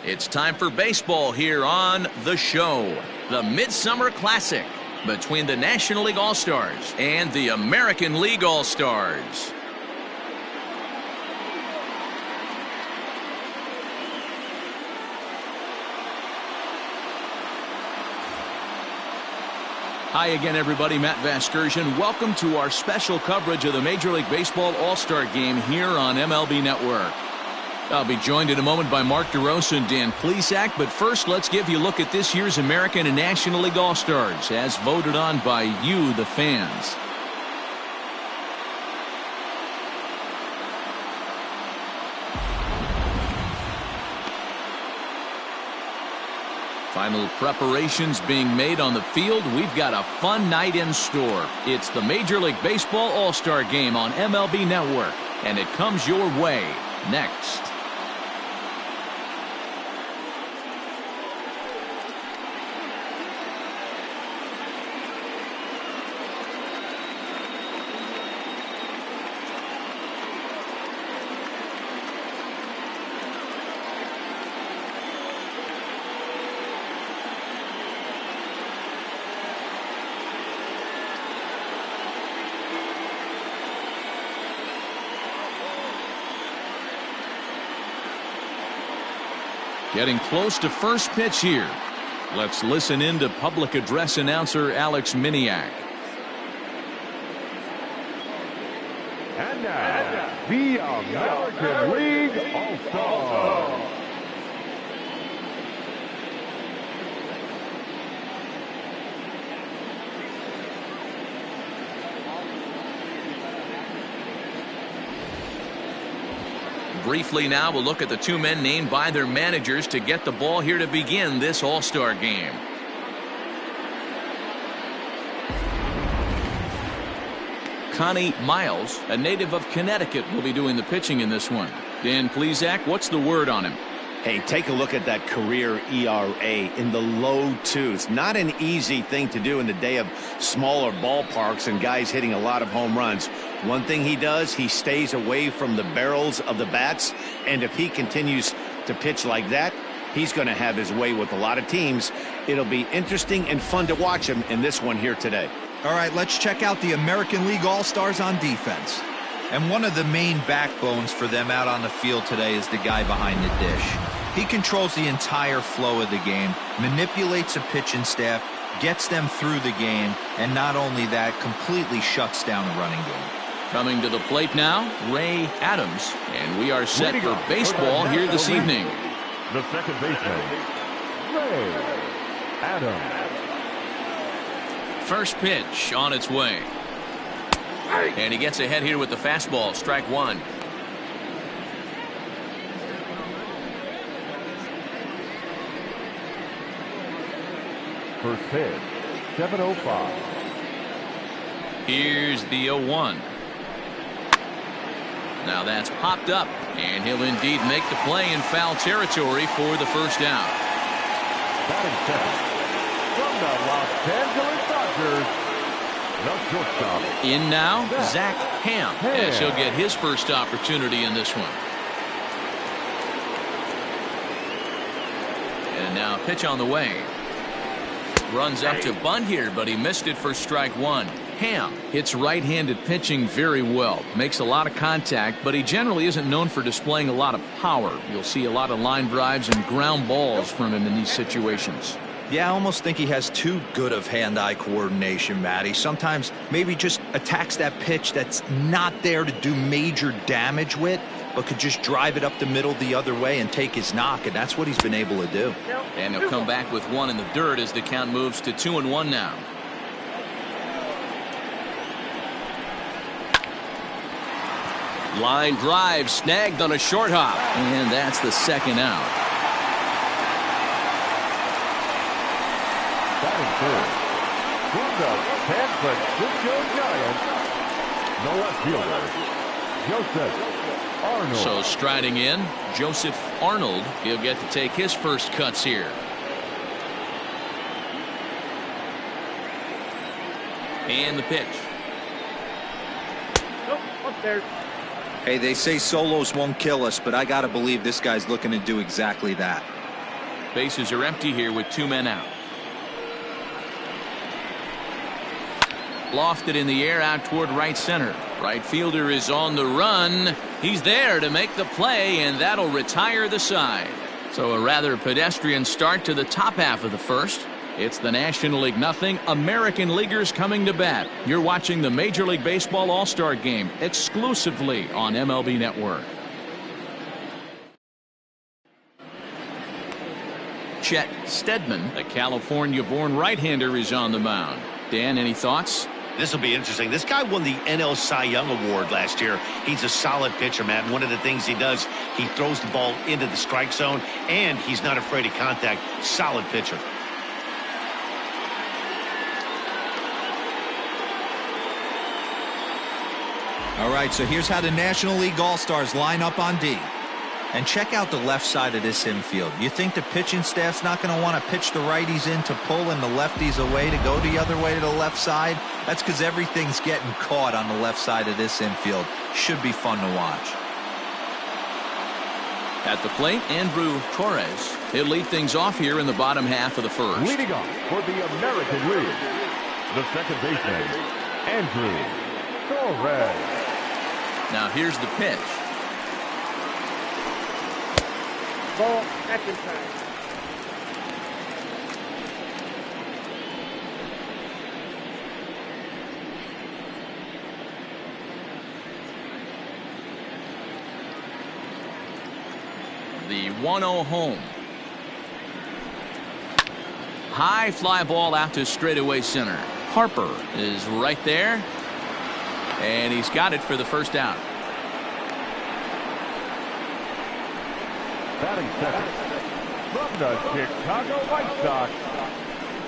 It's time for baseball here on The Show. The Midsummer Classic between the National League All-Stars and the American League All-Stars. Hi again, everybody. Matt Vasgersian. Welcome to our special coverage of the Major League Baseball All-Star Game here on MLB Network. I'll be joined in a moment by Mark DeRosa and Dan Plesac, but first let's give you a look at this year's American and National League All-Stars as voted on by you, the fans. Final preparations being made on the field. We've got a fun night in store. It's the Major League Baseball All-Star Game on MLB Network, and it comes your way next. Getting close to first pitch here. Let's listen in to public address announcer Alex Miniak. And now, the American League All-Stars. Briefly now, we'll look at the two men named by their managers to get the ball here to begin this All-Star game. Connie Miles, a native of Connecticut, will be doing the pitching in this one. Dan Plesac, what's the word on him? Hey, take a look at that career ERA in the low twos. Not an easy thing to do in the day of smaller ballparks and guys hitting a lot of home runs. One thing he does, he stays away from the barrels of the bats, and if he continues to pitch like that, he's going to have his way with a lot of teams. It'll be interesting and fun to watch him in this one here today. All right, let's check out the American League All-Stars on defense. And one of the main backbones for them out on the field today is the guy behind the dish. He controls the entire flow of the game, manipulates a pitching staff, gets them through the game, and not only that, completely shuts down the running game. Coming to the plate now, Ray Adams, and we are set for baseball here this evening. The second baseman, Ray Adams. First pitch on its way. And he gets ahead here with the fastball, strike one. First pitch, 7:05. Here's the 0-1. Now that's popped up, and he'll indeed make the play in foul territory for the first out. Batting second, from the Los Angeles Dodgers, the shortstop. In now, Zach Ham, as he'll get his first opportunity in this one. And now a pitch on the way. Runs up to bunt here, but he missed it for strike one. Ham hits right-handed pitching very well. Makes a lot of contact, but he generally isn't known for displaying a lot of power. You'll see a lot of line drives and ground balls from him in these situations. Yeah, I almost think he has too good of hand-eye coordination, Matty. Sometimes maybe just attacks that pitch that's not there to do major damage with, but could just drive it up the middle the other way and take his knock, and that's what he's been able to do. And he'll come back with one in the dirt as the count moves to 2-1 now. Line drive snagged on a short hop, and that's the second out. Batting third, from the San Francisco Giants, the left fielder, Joseph Arnold. So striding in, Joseph Arnold. He'll get to take his first cuts here. And the pitch. Up there. Hey, they say solos won't kill us, but I got to believe this guy's looking to do exactly that. Bases are empty here with 2 men out. Lofted in the air out toward right center. Right fielder is on the run. He's there to make the play, and that'll retire the side. So a rather pedestrian start to the top half of the first. It's the National League nothing. American Leaguers coming to bat. You're watching the Major League Baseball All-Star Game exclusively on MLB Network. Chet Steadman, the California-born right-hander, is on the mound. Dan, any thoughts? This will be interesting. This guy won the NL Cy Young Award last year. He's a solid pitcher, Matt. And one of the things he does, he throws the ball into the strike zone, and he's not afraid of contact. Solid pitcher. All right, so here's how the National League All-Stars line up on D. And check out the left side of this infield. You think the pitching staff's not going to want to pitch the righties in to pull and the lefties away to go the other way to the left side? That's because everything's getting caught on the left side of this infield. Should be fun to watch. At the plate, Andrew Torres. He'll lead things off here in the bottom half of the first. Leading off for the American League, the second baseman, Andrew Torres. Now here's the pitch. Ball, second time. The 1-0 home. High fly ball out to straightaway center. Harper is right there. And he's got it for the first out. Batting second, from the Chicago White Sox,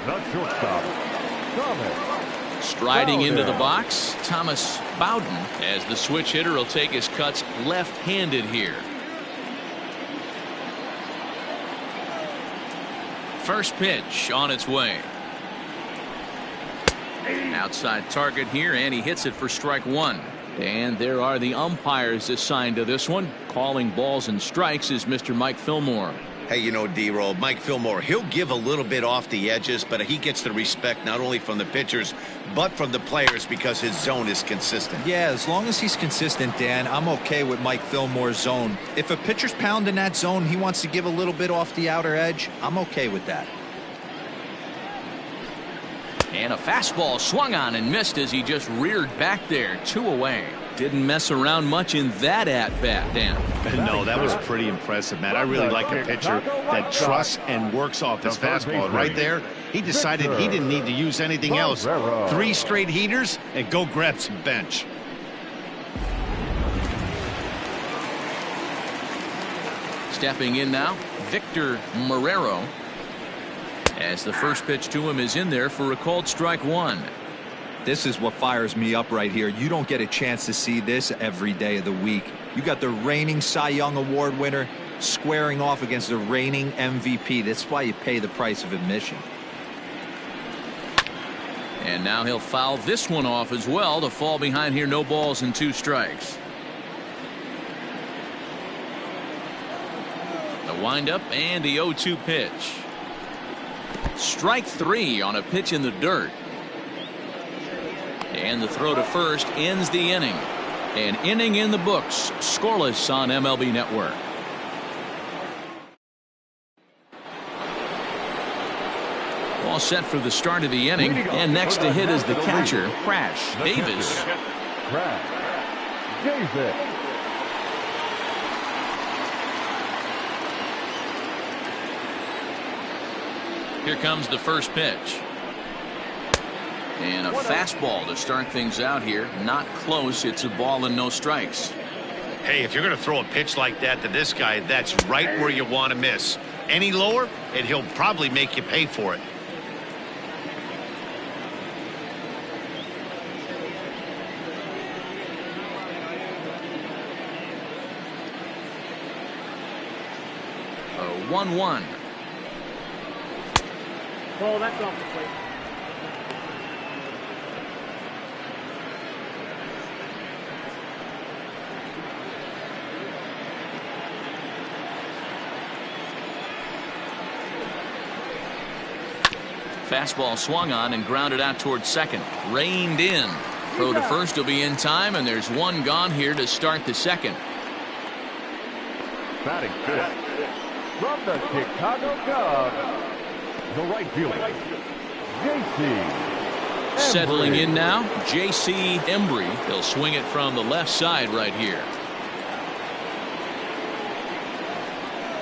the shortstop, Thomas. Striding Bowden. into the box, Thomas Bowden, as the switch hitter will take his cuts left-handed here. First pitch on its way. Outside target here, and he hits it for strike one. And there are the umpires assigned to this one. Calling balls and strikes is Mr. Mike Fillmore. Hey, you know, D-Roll, Mike Fillmore, he'll give a little bit off the edges, but he gets the respect not only from the pitchers, but from the players because his zone is consistent. Yeah, as long as he's consistent, Dan, I'm okay with Mike Fillmore's zone. If a pitcher's pounding that zone, he wants to give a little bit off the outer edge, I'm okay with that. And a fastball swung on and missed as he just reared back there. 2 away. Didn't mess around much in that at-bat, Dan. No, that was pretty impressive, Matt. I really like a pitcher that trusts and works off his fastball. Right there, he decided he didn't need to use anything else. 3 straight heaters and go grab some bench. Stepping in now, Victor Marrero. As the first pitch to him is in there for a called strike one. This is what fires me up right here. You don't get a chance to see this every day of the week. You got the reigning Cy Young Award winner squaring off against the reigning MVP. That's why you pay the price of admission. And now he'll foul this one off as well to fall behind here. No balls and 2 strikes. The windup and the 0-2 pitch. Strike 3 on a pitch in the dirt. And the throw to first ends the inning. An inning in the books, scoreless on MLB Network. All set for the start of the inning. And next to hit is the catcher, Crash Davis. Crash Davis. Here comes the first pitch. And a fastball to start things out here. Not close. It's a ball and no strikes. Hey, if you're going to throw a pitch like that to this guy, that's right where you want to miss. Any lower, and he'll probably make you pay for it. A 1-1. Ball, that's off the plate. Fastball swung on and grounded out towards second. Reined in. Throw to first will be in time, and there's one gone here to start the second. Batting fifth, from the Chicago Cubs, the right fielder, J.C. Settling in now, J.C. Embry. He'll swing it from the left side right here.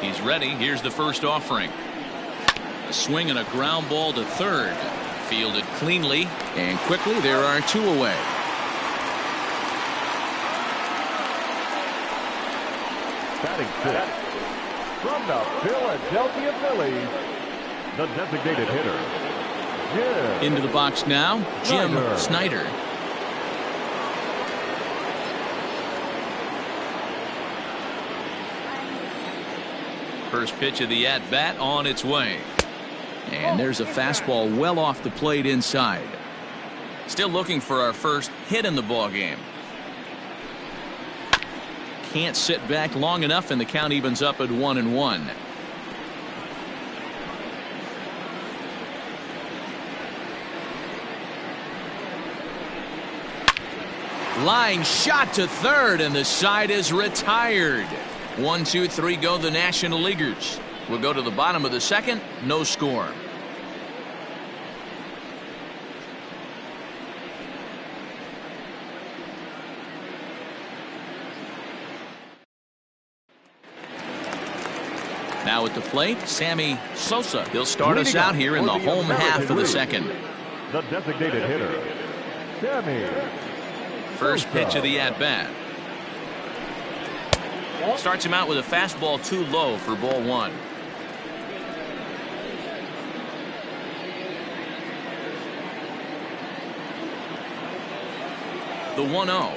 He's ready. Here's the first offering. A swing and a ground ball to third. Fielded cleanly and quickly. There are two away. Batting fifth, from the Philadelphia Phillies, the designated hitter, Jim. Into the box now, Jim Snyder. First pitch of the at-bat on its way. And there's a fastball well off the plate inside. Still looking for our first hit in the ball game. Can't sit back long enough, and the count evens up at 1-1. Line shot to third, and the side is retired. 1, 2, 3 go the National Leaguers. We'll go to the bottom of the second. No score. Now at the plate, Sammy Sosa. He'll start us out here in the home half of the second. The designated hitter, Sammy. First pitch of the at-bat. Starts him out with a fastball too low for ball one. The 1-0.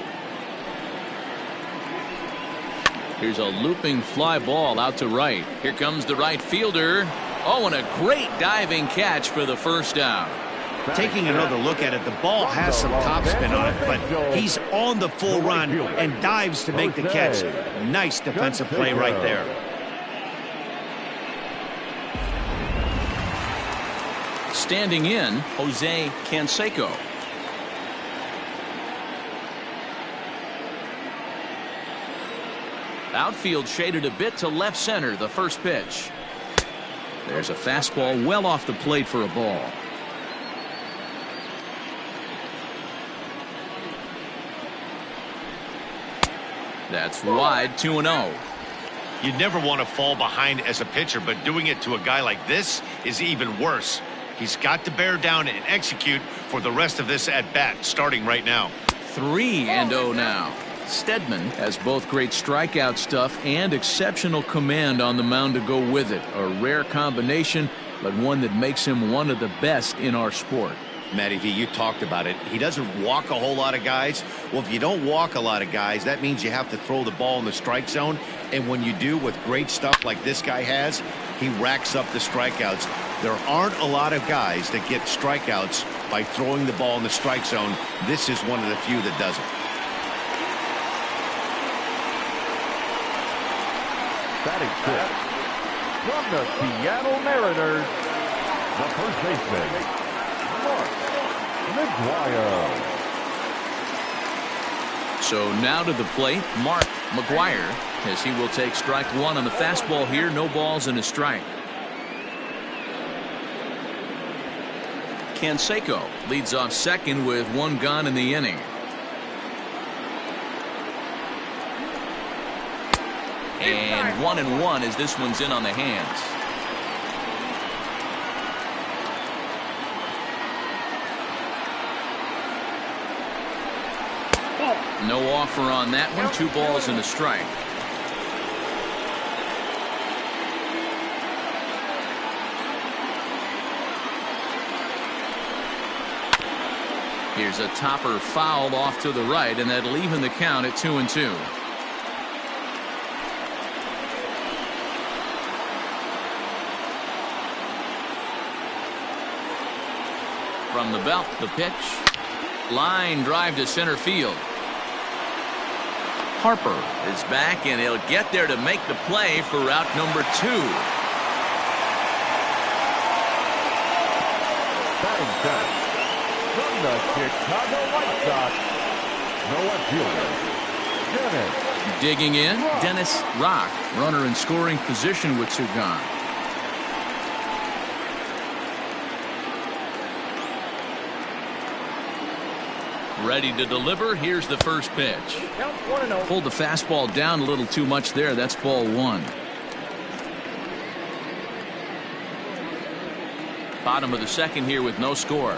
Here's a looping fly ball out to right. Here comes the right fielder. Oh, and a great diving catch for the first down. Taking another look at it, the ball has some topspin on it, but he's on the full run and dives to make the catch. Nice defensive play right there. Standing in, Jose Canseco. Outfield shaded a bit to left center, the first pitch. There's a fastball well off the plate for a ball. That's wide, 2-0. You never want to fall behind as a pitcher, but doing it to a guy like this is even worse. He's got to bear down and execute for the rest of this at-bat, starting right now. 3-0 now. Stedman has both great strikeout stuff and exceptional command on the mound to go with it. A rare combination, but one that makes him one of the best in our sport. Matty V, you talked about it. He doesn't walk a whole lot of guys. Well, if you don't walk a lot of guys, that means you have to throw the ball in the strike zone. And when you do, with great stuff like this guy has, he racks up the strikeouts. There aren't a lot of guys that get strikeouts by throwing the ball in the strike zone. This is one of the few that does it. Batting fifth, from the Seattle Mariners, the first baseman, Mark McGwire. So now to the plate, Mark McGwire, as he will take strike one on the fastball here. No balls and a strike. Canseco leads off second with one gone in the inning. And 1-1 as this one's in on the hands. No offer on that one. 2 balls and a strike. Here's a topper foul off to the right, and that'll even the count at 2-2. From the belt, the pitch. Line drive to center field. Harper is back, and he'll get there to make the play for out number 2. the Chicago White Sox, the left fielder, Dennis. Digging in, Dennis Rock. Runner in scoring position with two gone. Ready to deliver. Here's the first pitch. Count 1-0. Pulled the fastball down a little too much there. That's ball one. Bottom of the second here with no score.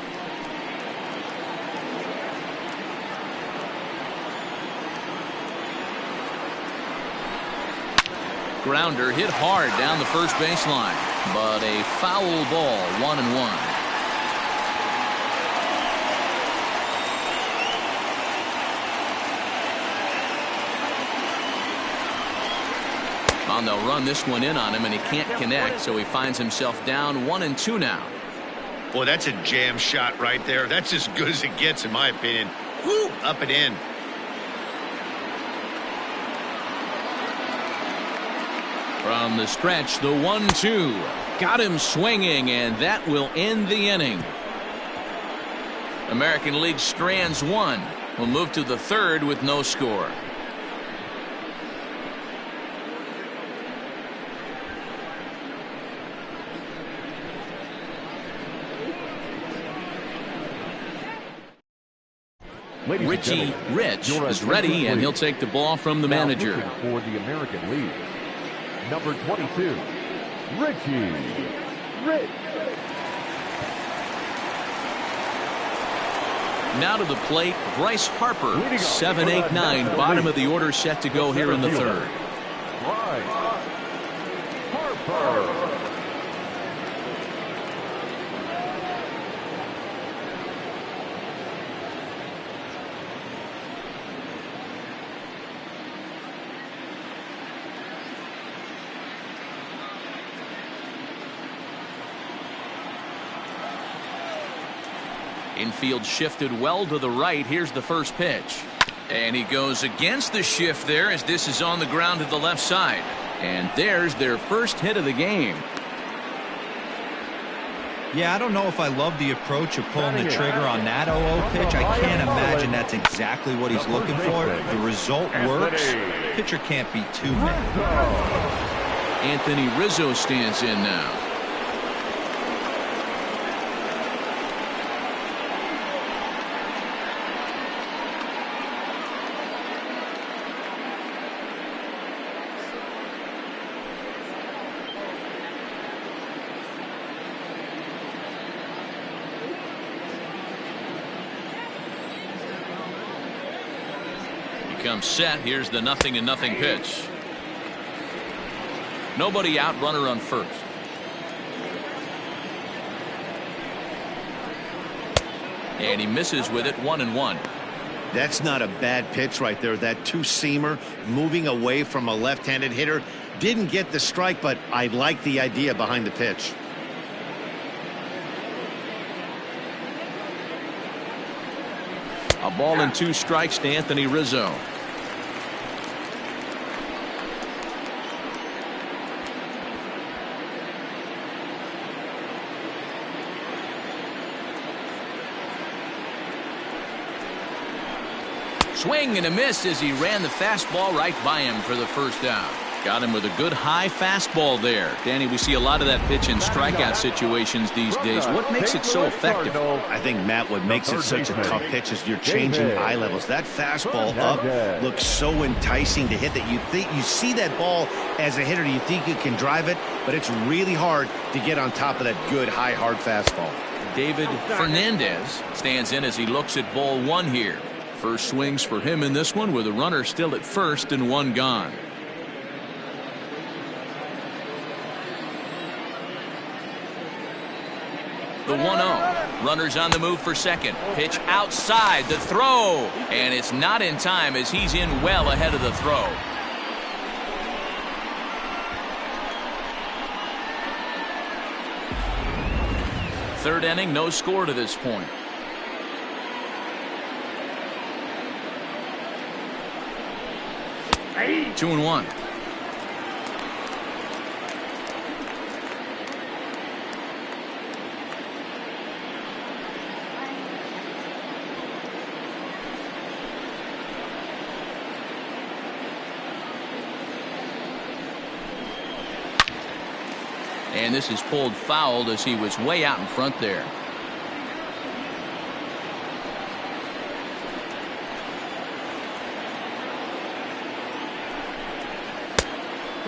Grounder hit hard down the first baseline, but a foul ball. 1-1. They'll run this one in on him, and he can't connect, so he finds himself down 1-2 now. Boy, that's a jam shot right there. That's as good as it gets, in my opinion. Woo, up and in. From the stretch, the 1-2. Got him swinging, and that will end the inning. American League strands one. We'll move to the third with no score. Richie Rich is ready, and he'll take the ball from the manager. For the American League, number 22, Richie Rich. Now to the plate, Bryce Harper. 7, 8, 9, bottom of the order set to go here in the third. Bryce Harper. Infield shifted well to the right. Here's the first pitch. And he goes against the shift there as this is on the ground to the left side. And there's their first hit of the game. Yeah, I don't know if I love the approach of pulling the trigger on that 0-0 pitch. I can't imagine that's exactly what he's looking for. The result works. Pitcher can't be too mad. Anthony Rizzo stands in now. Comes set. Here's the 0-0 pitch. Nobody out, runner on first. And he misses with it. 1-1. That's not a bad pitch right there. That two-seamer moving away from a left-handed hitter. Didn't get the strike, but I like the idea behind the pitch. A ball and 2 strikes to Anthony Rizzo. Swing and a miss as he ran the fastball right by him for the first out. Got him with a good high fastball there. Danny, we see a lot of that pitch in strikeout situations these days. What makes it so effective? I think, Matt, what makes it such a tough pitch is you're changing eye levels. That fastball up looks so enticing to hit that you see that ball as a hitter, you think you can drive it, but it's really hard to get on top of that good high hard fastball. David Fernandez stands in as he looks at ball one here. First swings for him in this one with a runner still at first and one gone. The 1-0. Runners on the move for second. Pitch outside. The throw. And it's not in time as he's in well ahead of the throw. Third inning, no score to this point. Hey. 2-1. And this is pulled foul as he was way out in front there.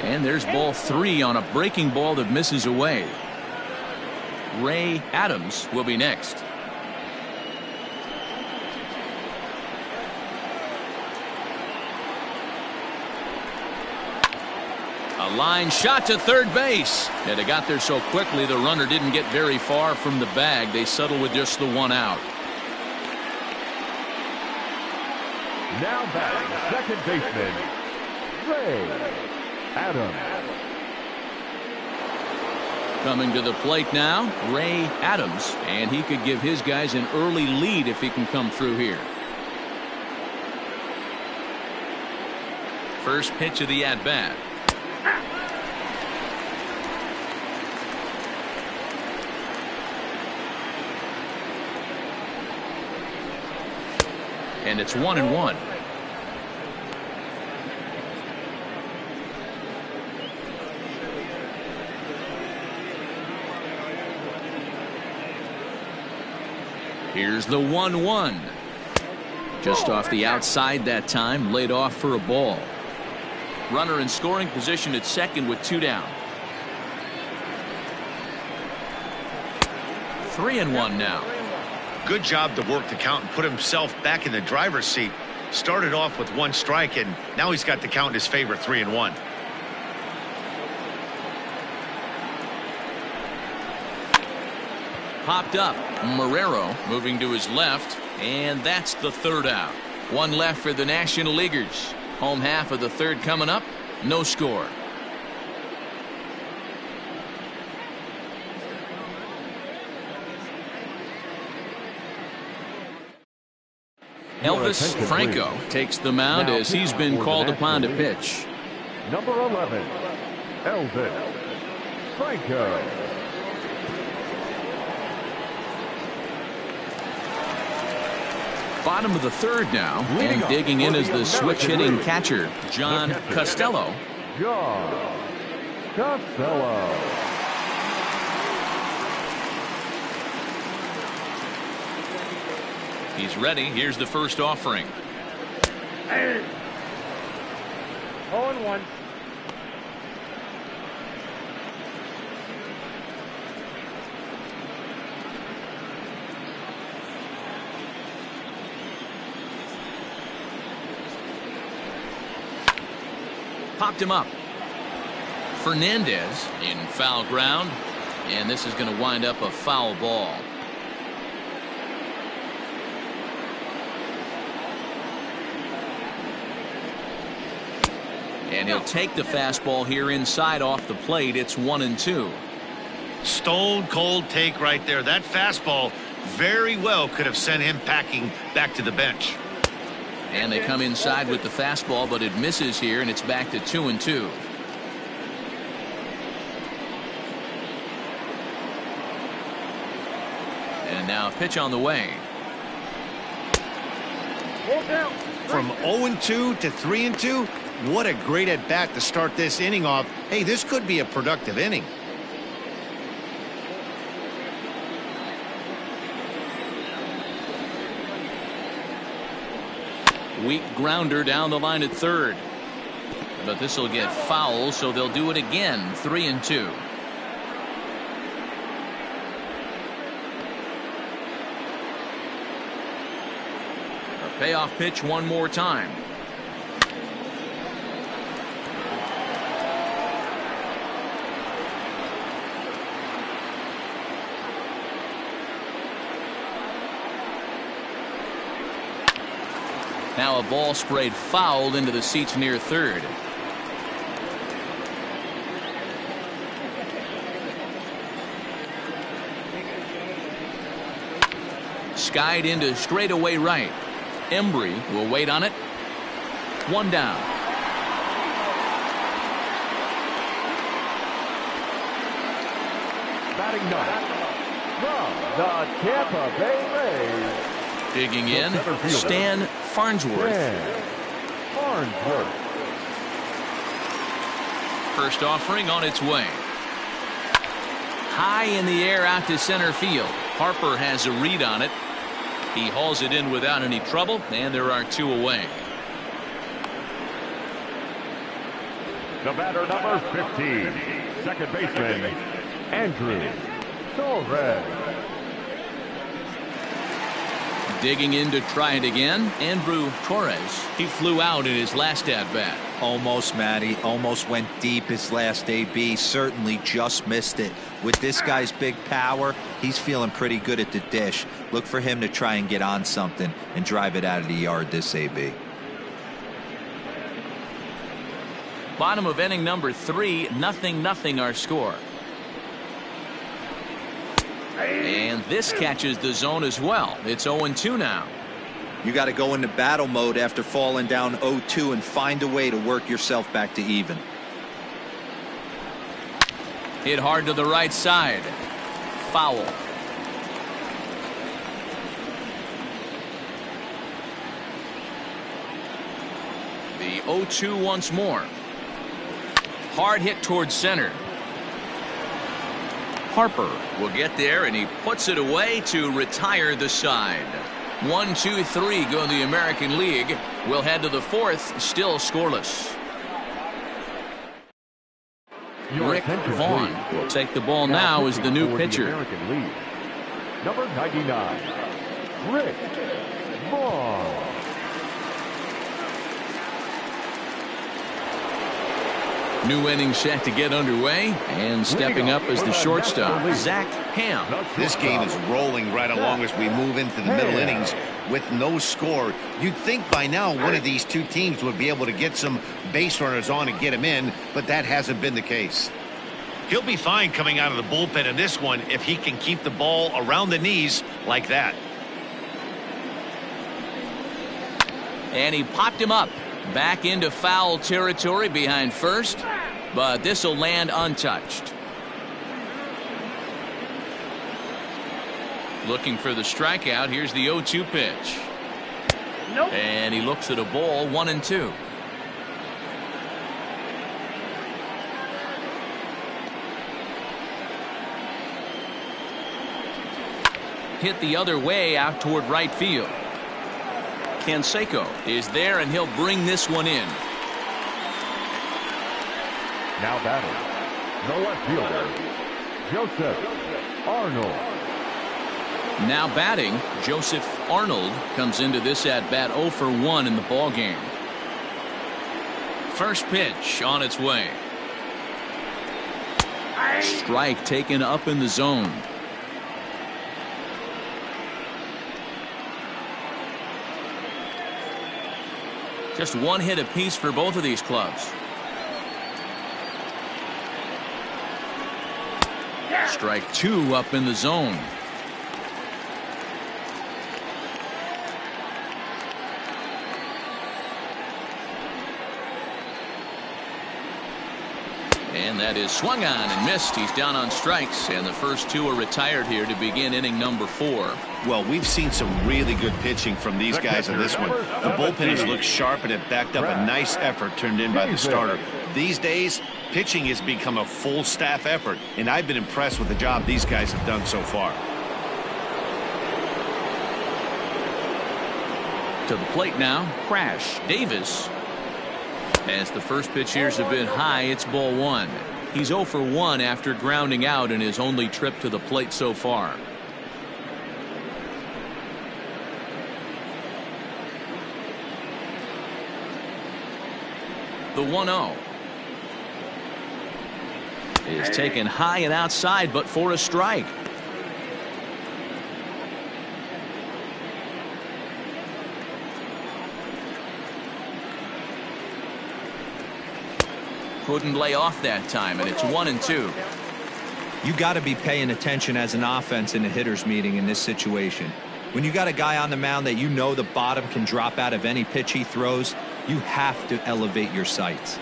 And there's ball 3 on a breaking ball that misses away. Ray Adams will be next. A line shot to third base. And it got there so quickly the runner didn't get very far from the bag. They settled with just the 1 out. Now batting second baseman, Ray Adams. Coming to the plate now, Ray Adams, and he could give his guys an early lead if he can come through here. First pitch of the at-bat. And it's 1-1. Here's the 1-1. Just off the outside that time, laid off for a ball. Runner in scoring position at second with 2 down. 3-1 now. Good job to work the count and put himself back in the driver's seat. Started off with 1 strike, and now he's got the count in his favor, 3-1. Popped up. Marrero moving to his left, and that's the 3rd out. 1 left for the National Leaguers. Home half of the 3rd coming up. No score. Elvis Franco takes the mound as he's been called upon to pitch. Number 11, Elvis Franco. Bottom of the 3rd now, and digging in is the switch-hitting catcher, John Costello. John Costello. He's ready. Here's the first offering. 0-1. Popped him up. Fernandez in foul ground, and this is going to wind up a foul ball. And he'll take the fastball here inside off the plate. It's 1-2. Stone cold take right there. That fastball very well could have sent him packing back to the bench. And they come inside with the fastball, but it misses here, and it's back to 2-2. And now a pitch on the way. From 0-2 to 3-2, what a great at bat to start this inning off. Hey, this could be a productive inning. Weak grounder down the line at 3rd. But this will get foul, so they'll do it again. 3-2. A payoff pitch one more time. Now a ball sprayed foul into the seats near 3rd. Skied into straightaway right. Embry will wait on it. 1 down. Batting ninth, from the Tampa Bay Rays. Digging in, Stan Farnsworth. Farnsworth. First offering on its way. high in the air out to center field. Harper has a read on it. He hauls it in without any trouble, and there are 2 away. The batter, number 15, second baseman, Andrew Torres. Digging in to try it again, Andrew Torres. He flew out in his last at-bat. Almost, Matty. Almost went deep his last AB. Certainly just missed it. With this guy's big power, he's feeling pretty good at the dish. Look for him to try and get on something and drive it out of the yard this AB. Bottom of inning number 3, 0-0 our score. And this catches the zone as well. It's 0-2 now. You got to go into battle mode after falling down 0-2 and find a way to work yourself back to even. Hit hard to the right side. Foul. The 0-2 once more. Hard hit towards center. Harper will get there, and he puts it away to retire the side. 1, 2, 3 go in the American League. We'll head to the 4th, still scoreless. Rick Vaughn will take the ball now as the new pitcher. American League, number 99, Rick Vaughn. New inning set to get underway, and stepping up as the shortstop, Zach Ham. This game is rolling right along as we move into the middle innings with no score. You'd think by now one of these 2 teams would be able to get some base runners on and get him in, but that hasn't been the case. He'll be fine coming out of the bullpen in this one if he can keep the ball around the knees like that. And he popped him up. Back into foul territory behind first, but this will land untouched. Looking for the strikeout. Here's the 0-2 pitch. Nope. And he looks at a ball, 1-2. Hit the other way out toward right field. Canseco is there, and he'll bring this one in. Now batting, the left fielder, Joseph Arnold. Now batting, Joseph Arnold comes into this at-bat 0 for 1 in the ballgame. First pitch on its way. Strike taken up in the zone. Just 1 hit apiece for both of these clubs. Strike 2 up in the zone. And that is swung on and missed. He's down on strikes, and the first 2 are retired here to begin inning number 4. Well, we've seen some really good pitching from these guys in this one. The bullpen has looked sharp, and it backed up a nice effort turned in by the starter. These days, pitching has become a full staff effort, and I've been impressed with the job these guys have done so far. To the plate now, Crash Davis. As the first pitch here's a bit high, it's ball 1. He's 0 for 1 after grounding out in his only trip to the plate so far. The 1-0 is taken high and outside, but for a strike. Couldn't lay off that time, and it's 1-2. You got to be paying attention as an offense in a hitter's meeting in this situation. When you got a guy on the mound that you know the bottom can drop out of any pitch he throws, you have to elevate your sights.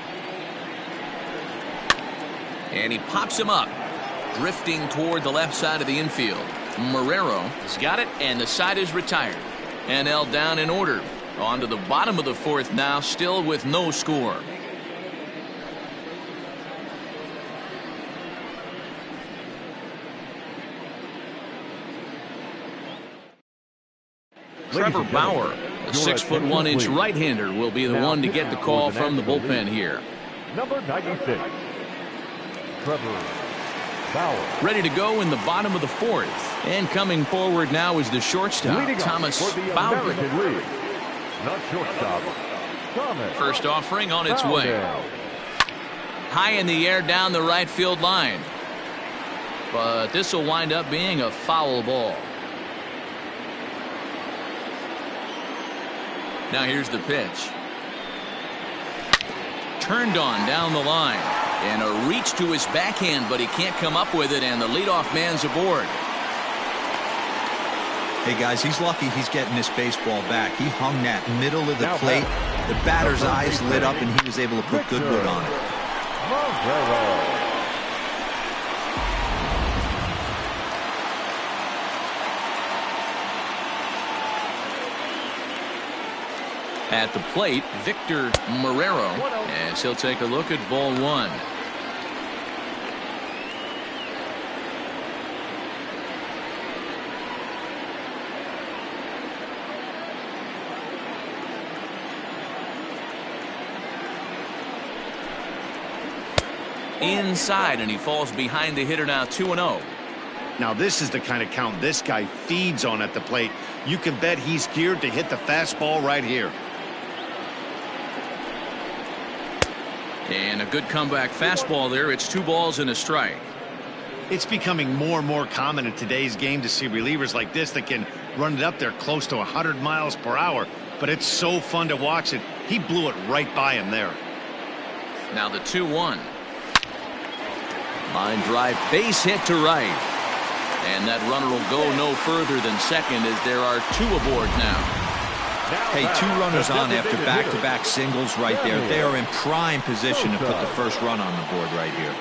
And he pops him up, drifting toward the left side of the infield. Marrero has got it, and the side is retired. NL down in order. On to the bottom of the 4th now, still with no score. Trevor Bauer, a 6'1" right-hander, will be the one to get the call from the bullpen here. Number 96, Trevor Bauer. Ready to go in the bottom of the fourth. And coming forward now is the shortstop, Thomas Bauer. Not shortstop, Thomas. First offering on its way. High in the air down the right field line. But this will wind up being a foul ball. Now here's the pitch. Turned on down the line. And a reach to his backhand, but he can't come up with it, and the leadoff man's aboard. Hey, guys, he's lucky he's getting this baseball back. He hung that middle of the plate. The batter's eyes lit up, and he was able to put good wood on it. At the plate, Victor Marrero, as he'll take a look at ball one. Inside, and he falls behind the hitter now, 2-0. Now this is the kind of count this guy feeds on at the plate. You can bet he's geared to hit the fastball right here. And a good comeback fastball there. It's 2 balls and a strike. It's becoming more and more common in today's game to see relievers like this that can run it up there close to 100 miles per hour. But it's so fun to watch it. He blew it right by him there. Now the 2-1. Line drive, base hit to right. And that runner will go no further than second as there are 2 aboard now. Hey, 2 runners on after back-to-back singles right there. They are in prime position to put the first run on the board right here.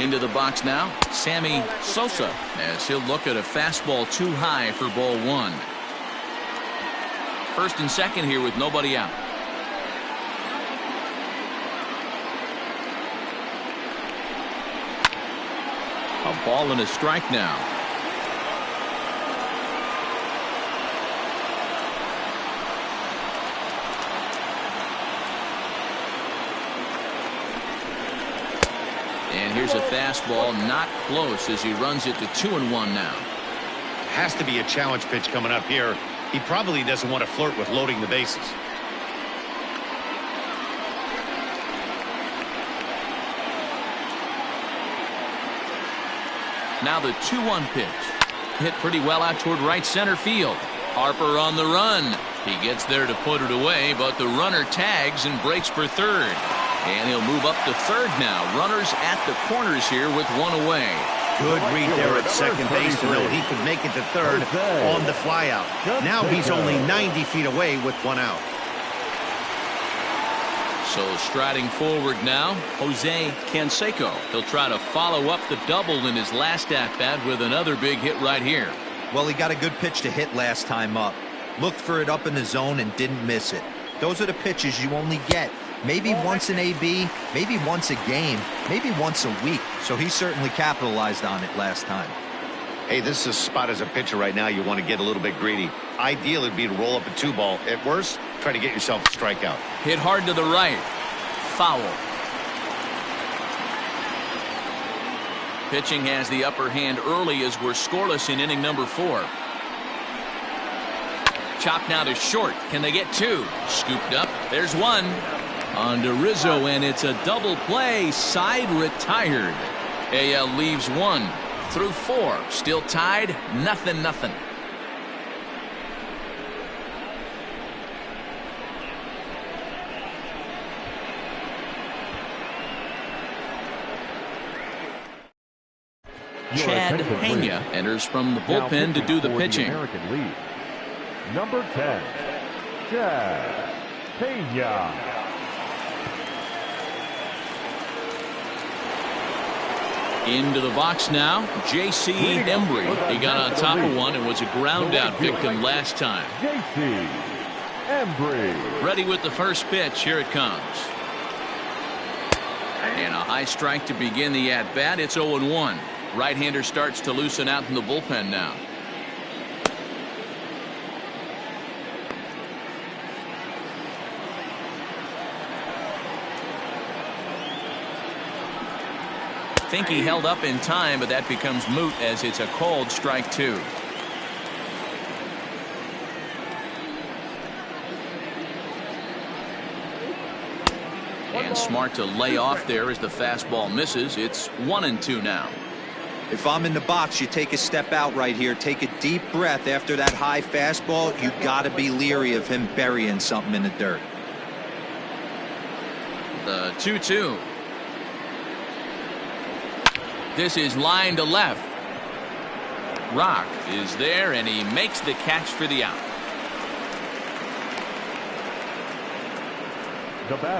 Into the box now, Sammy Sosa, as he'll look at a fastball too high for ball one. First and second here with nobody out. A ball and a strike now. And here's a fastball, not close, as he runs it to 2-1 now. Has to be a challenge pitch coming up here. He probably doesn't want to flirt with loading the bases. Now the 2-1 pitch. Hit pretty well out toward right center field. Harper on the run. He gets there to put it away, but the runner tags and breaks for third. And he'll move up to third now. Runners at the corners here with 1 away. Good read there at second base to know he could make it to third on the flyout. Now he's only 90 feet away with 1 out. So striding forward now, Jose Canseco. He'll try to follow up the double in his last at-bat with another big hit right here. Well, he got a good pitch to hit last time up. Looked for it up in the zone and didn't miss it. Those are the pitches you only get. Maybe once in AB, maybe once a game, maybe once a week. So he certainly capitalized on it last time. Hey, this is a spot as a pitcher right now you want to get a little bit greedy. Ideal would be to roll up a 2-ball. At worst, try to get yourself a strikeout. Hit hard to the right. Foul. Pitching has the upper hand early as we're scoreless in inning number 4. Chopped now to short. Can they get 2? Scooped up. There's 1. On to Rizzo, and it's a double play. Side retired. AL leaves 1 through 4. Still tied. 0-0. Chad Pena enters from the bullpen to do the pitching. American League. Number 10, Chad Pena. Into the box now, J.C. Embry. He got on top of one and was a ground out victim last time. J.C. Embry. Ready with the first pitch. Here it comes. And a high strike to begin the at-bat. It's 0-1. Right-hander starts to loosen out in the bullpen now. I think he held up in time, but that becomes moot as it's a called strike 2. And smart to lay off there as the fastball misses. It's 1-2 now. If I'm in the box, you take a step out right here. Take a deep breath after that high fastball. You got to be leery of him burying something in the dirt. The 2-2. This is line to left. Rock is there, and he makes the catch for the out.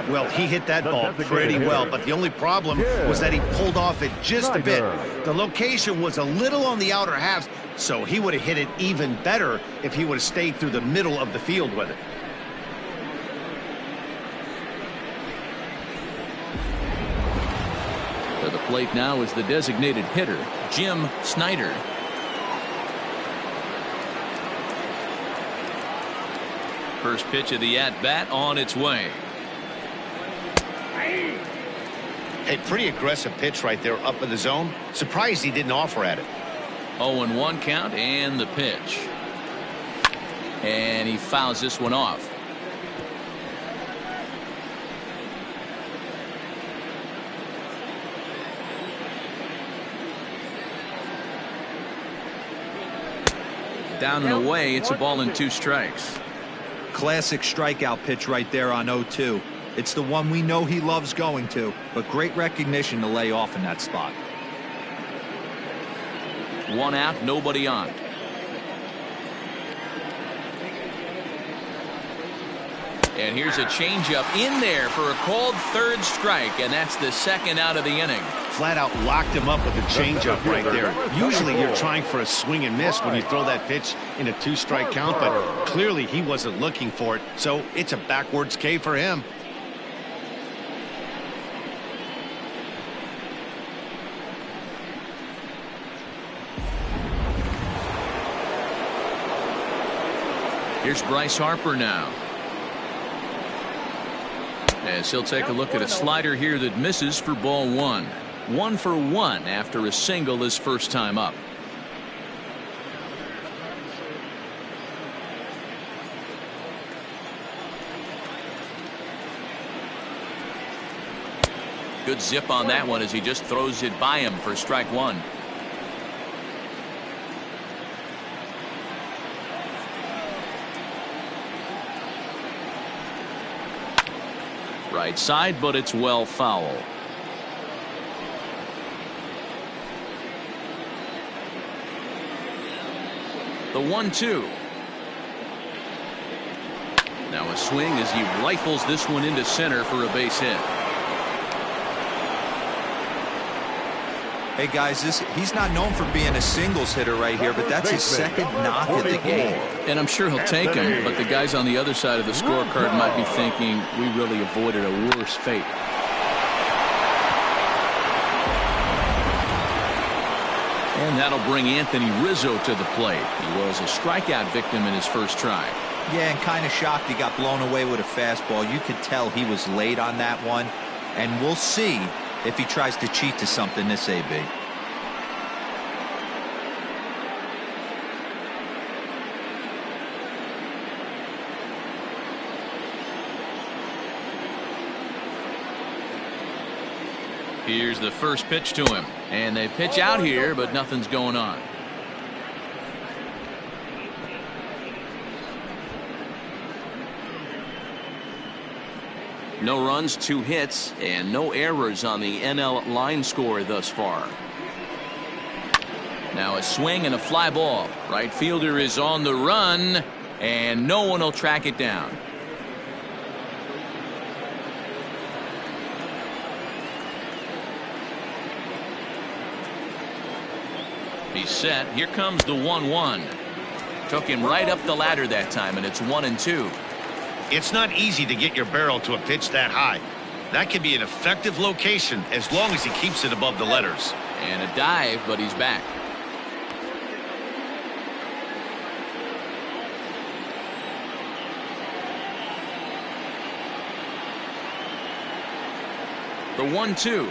Well, he hit that ball pretty well, but the only problem was that he pulled off it just a bit. The location was a little on the outer half, so he would have hit it even better if he would have stayed through the middle of the field with it. To the plate now is the designated hitter, Jim Snyder. First pitch of the at-bat on its way. A pretty aggressive pitch right there up in the zone. Surprised he didn't offer at it. 0-1 count and the pitch. And he fouls this one off. Down and away, it's a ball and 2 strikes. Classic strikeout pitch right there on 0-2. It's the one we know he loves going to, but great recognition to lay off in that spot. 1 out, nobody on. And here's a changeup in there for a called 3rd strike, and that's the 2nd out of the inning. Flat out locked him up with a changeup right there. Usually you're trying for a swing and miss when you throw that pitch in a 2-strike count, but clearly he wasn't looking for it, so it's a backwards K for him. Here's Bryce Harper now. As he'll take a look at a slider here that misses for ball 1. 1 for 1 after a single his first time up. Good zip on that one as he just throws it by him for strike 1. Right side, but it's well foul. The 1-2. Now a swing as he rifles this one into center for a base hit. Hey guys, he's not known for being a singles hitter right here, but that's his 2nd knock of the game. And I'm sure he'll take him, but the guys on the other side of the scorecard might be thinking we really avoided a worse fate. And that'll bring Anthony Rizzo to the plate. He was a strikeout victim in his first try. Yeah, and kind of shocked he got blown away with a fastball. You could tell he was late on that one, and we'll see if he tries to cheat to something this AB. Here's the first pitch to him, and they pitch out here, but nothing's going on. No runs, 2 hits, and no errors on the NL line score thus far. Now a swing and a fly ball. Right fielder is on the run, and no one will track it down. He's set. Here comes the 1-1. Took him right up the ladder that time, and it's 1-2. It's not easy to get your barrel to a pitch that high. That can be an effective location as long as he keeps it above the letters. And a dive, but he's back. The 1-2.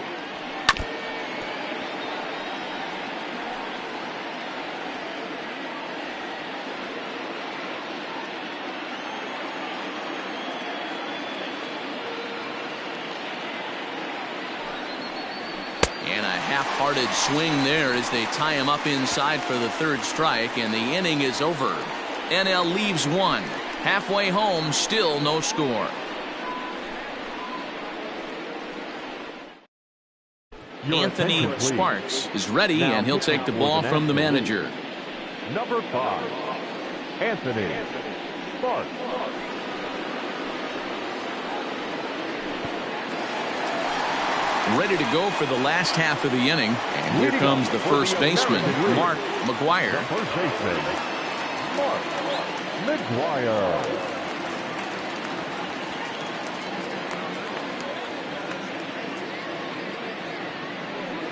And a half-hearted swing there as they tie him up inside for the third strike, and the inning is over. NL leaves one. Halfway home, still no score. Anthony Sparks is ready, now, and he'll take the ball from the manager. Number 5, Anthony Sparks. Ready to go for the last half of the inning, and here comes the first baseman, Mark McGwire. The first baseman, Mark McGwire.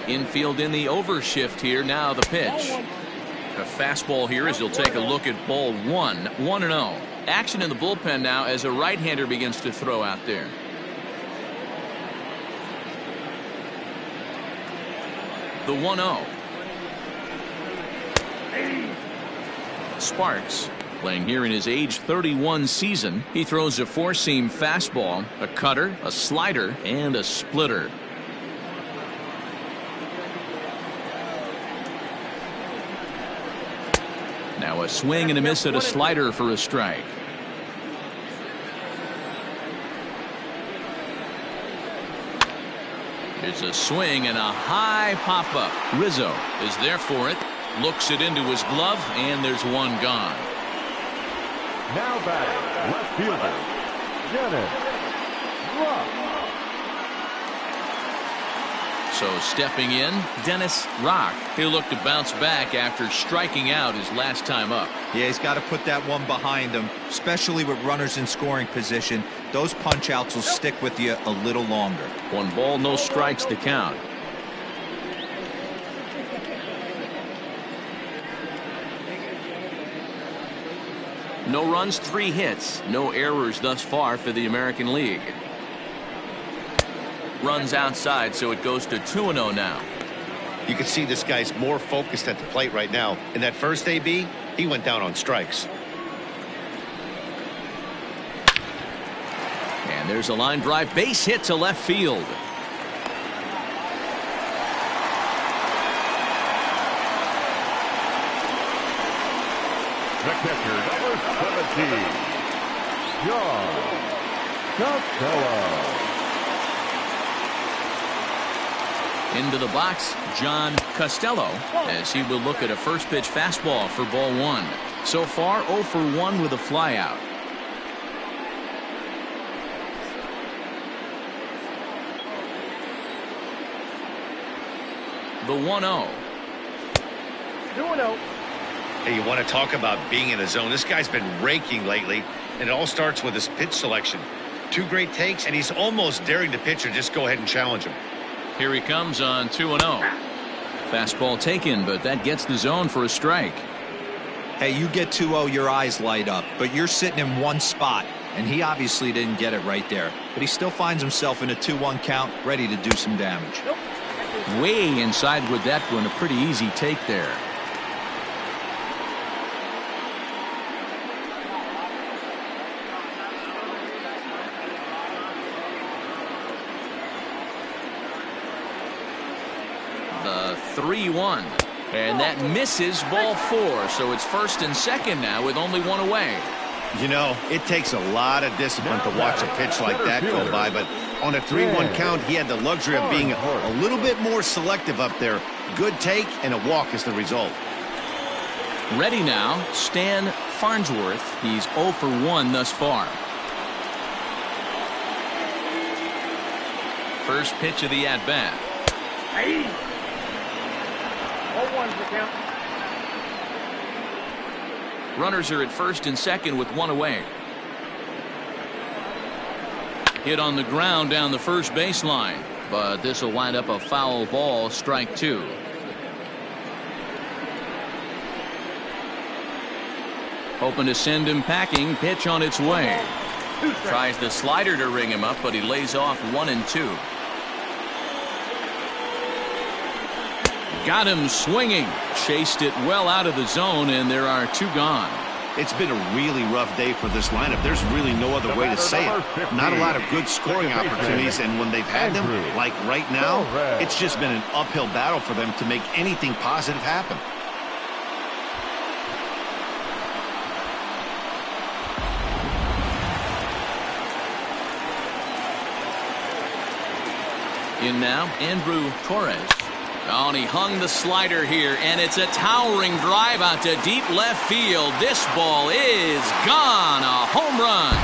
Infield in the overshift here. Now the pitch. A fastball here as he'll take a look at ball one. 1-0. Action in the bullpen now as a right-hander begins to throw out there. The 1-0. Sparks playing here in his age 31 season. He throws a four-seam fastball, a cutter, a slider, and a splitter. Now a swing and a miss at a slider for a strike. It's a swing and a high pop-up. Rizzo is there for it. Looks it into his glove, and there's one gone. Now batting, left fielder, Dennis Rock. So stepping in, Dennis Rock. He'll look to bounce back after striking out his last time up. Yeah, he's got to put that one behind him, especially with runners in scoring position. Those punch-outs will stick with you a little longer. 1 ball, no strikes to count. No runs, 3 hits. No errors thus far for the American League. Runs outside, so it goes to 2-0 now. You can see this guy's more focused at the plate right now. In that first AB, he went down on strikes. And there's a line drive base hit to left field. The catcher, number 17, John Costello. Into the box, John Costello, as he will look at a first pitch fastball for ball 1. So far, 0 for 1 with a flyout. The 1-0. 2-0. Hey, you want to talk about being in a zone? This guy's been raking lately, and it all starts with his pitch selection. 2 great takes, and he's almost daring the pitcher just go ahead and challenge him. Here he comes on 2-0. Fastball taken, but that gets the zone for a strike. Hey, you get 2-0, your eyes light up, but you're sitting in one spot, and he obviously didn't get it right there. But he still finds himself in a 2-1 count, ready to do some damage. Way inside with that one, a pretty easy take there. The 3-1, and that misses ball 4, so it's first and second now with only 1 away. You know, it takes a lot of discipline to watch a pitch like that go by, but on a 3-1 count, he had the luxury of being a little bit more selective up there. Good take and a walk is the result. Ready now, Stan Farnsworth. He's 0 for 1 thus far. First pitch of the at-bat. 0-1's the count. Runners are at first and second with 1 away. Hit on the ground down the first baseline, but this will wind up a foul ball, strike two. Hoping to send him packing. Pitch on its way. Tries the slider to ring him up, but he lays off 1-2. Got him swinging. Chased it well out of the zone, and there are two gone. It's been a really rough day for this lineup. There's really no other way to say it. Not a lot of good scoring opportunities, and when they've had them, like right now, it's just been an uphill battle for them to make anything positive happen. In now, Andrew Torres. Oh, and he hung the slider here, and it's a towering drive out to deep left field. This ball is gone. A home run.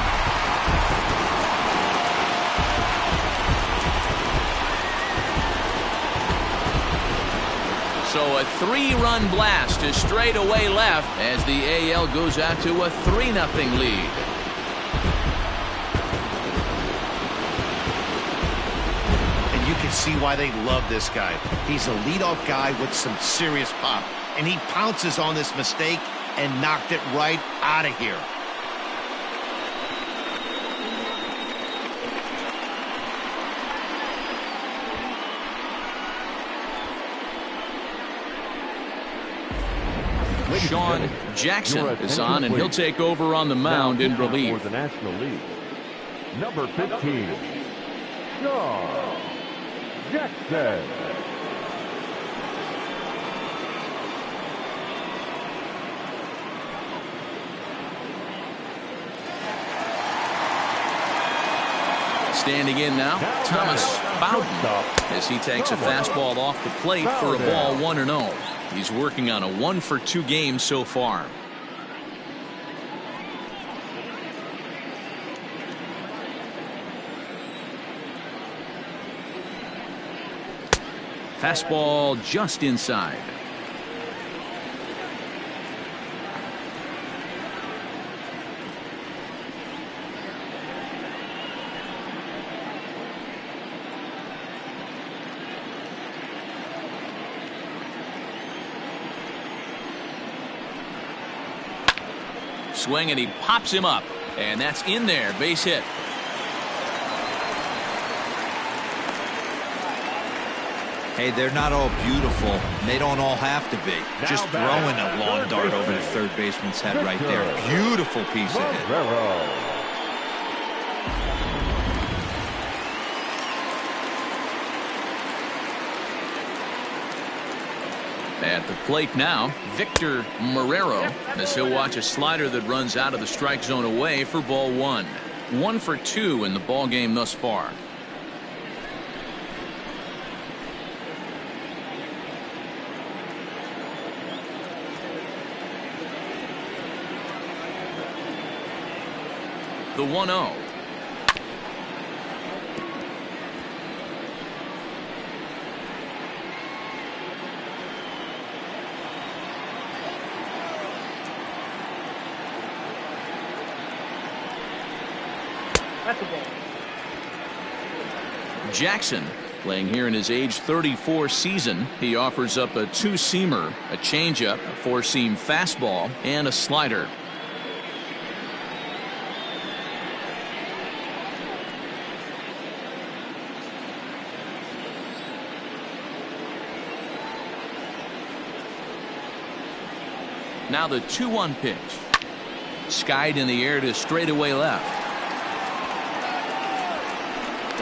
So a 3-run blast to straightaway left as the AL goes out to a 3-0 lead. You can see why they love this guy. He's a leadoff guy with some serious pop, and he pounces on this mistake and knocked it right out of here. Sean Jackson is on, and he'll take over on the mound in relief. For the National League, number 15, Sean Jackson. Standing in now, Thomas Bowden, as he takes a fastball off the plate for a ball 1-0. He's working on a 1-for-2 game so far. Fastball just inside. Swing, and he pops him up, and that's in there. Base hit. Hey, they're not all beautiful. They don't all have to be. Just throwing a long dart over the third baseman's head right there. Beautiful piece of hit. At the plate now, Victor Marrero, as he'll watch a slider that runs out of the strike zone away for ball 1. 1-for-2 in the ball game thus far. The 1-0. That's a ball. Jackson, playing here in his age 34 season, he offers up a two-seamer, a changeup, a four-seam fastball, and a slider. Now the 2-1 pitch. Skied in the air to straightaway left.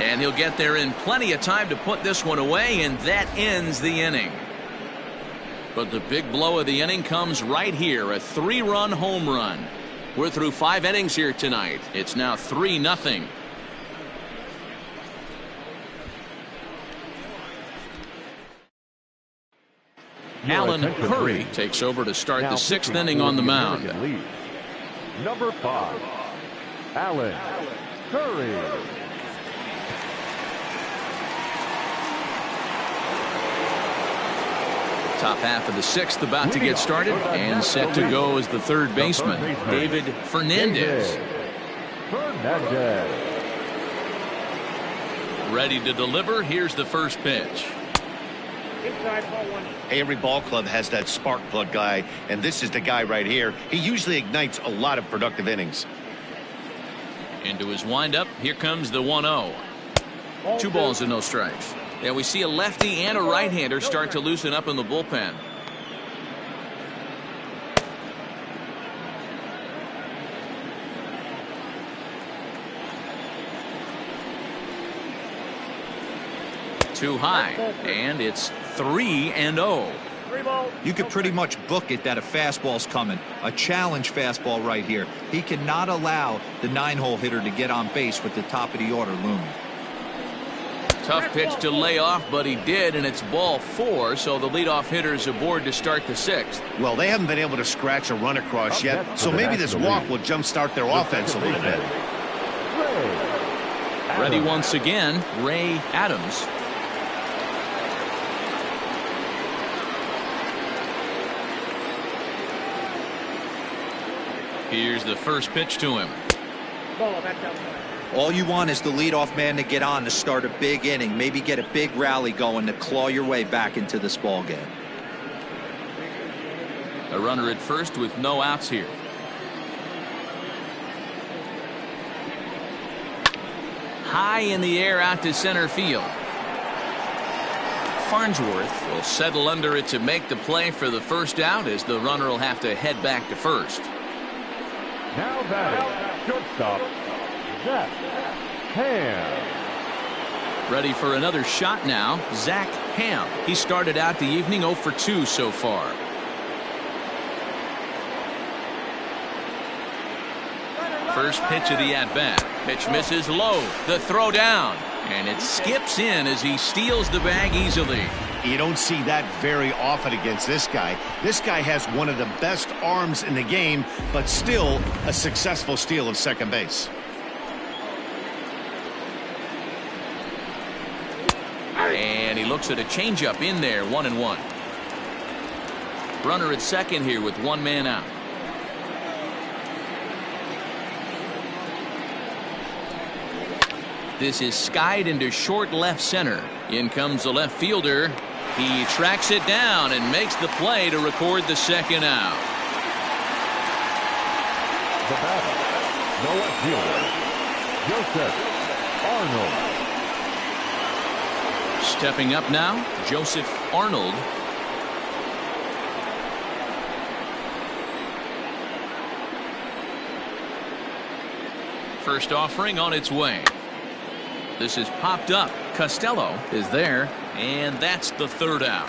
And he'll get there in plenty of time to put this one away, and that ends the inning. But the big blow of the inning comes right here, a 3-run home run. We're through 5 innings here tonight. It's now 3-0. Alan Curry takes over to start the 6th inning on the mound. Number 5, Alan Curry. Top half of the 6th about to get started, and set to go as the third baseman, David Fernandez. Ready to deliver. Here's the first pitch. Inside ball one. Every ball club has that spark plug guy, and this is the guy right here. He usually ignites a lot of productive innings. Into his windup. Here comes the 1-0. 2 balls and no strikes. Yeah, we see a lefty and a right-hander start to loosen up in the bullpen. Too high, and it's 3-0. You could pretty much book it that a fastball's coming. A challenge fastball right here. He cannot allow the 9-hole hitter to get on base with the top of the order looming. Tough pitch to lay off, but he did, and it's ball 4, so the leadoff hitter is aboard to start the 6th. Well, they haven't been able to scratch a run across yet, so maybe this walk will jumpstart their offense a little bit. Ready once again, Ray Adams. Here's the first pitch to him. Ball, that's outside. All you want is the leadoff man to get on to start a big inning, maybe get a big rally going to claw your way back into this ball game. A runner at first with no outs here. High in the air out to center field. Farnsworth will settle under it to make the play for the first out, as the runner will have to head back to first. Now batting, shortstop, Zach Ham. Ready for another shot now, Zach Ham. He started out the evening 0 for 2 so far. First pitch of the at-bat. Pitch misses low. The throw down. And it skips in as he steals the bag easily. You don't see that very often against this guy. This guy has one of the best arms in the game, but still a successful steal of second base. And he looks at a changeup in there, 1-1. Runner at second here with 1 man out. This is skied into short left center. In comes the left fielder. He tracks it down and makes the play to record the second out. The batter, the left fielder, Joseph Arnold. Stepping up now, Joseph Arnold. First offering on its way. This is popped up. Costello is there, and that's the third out.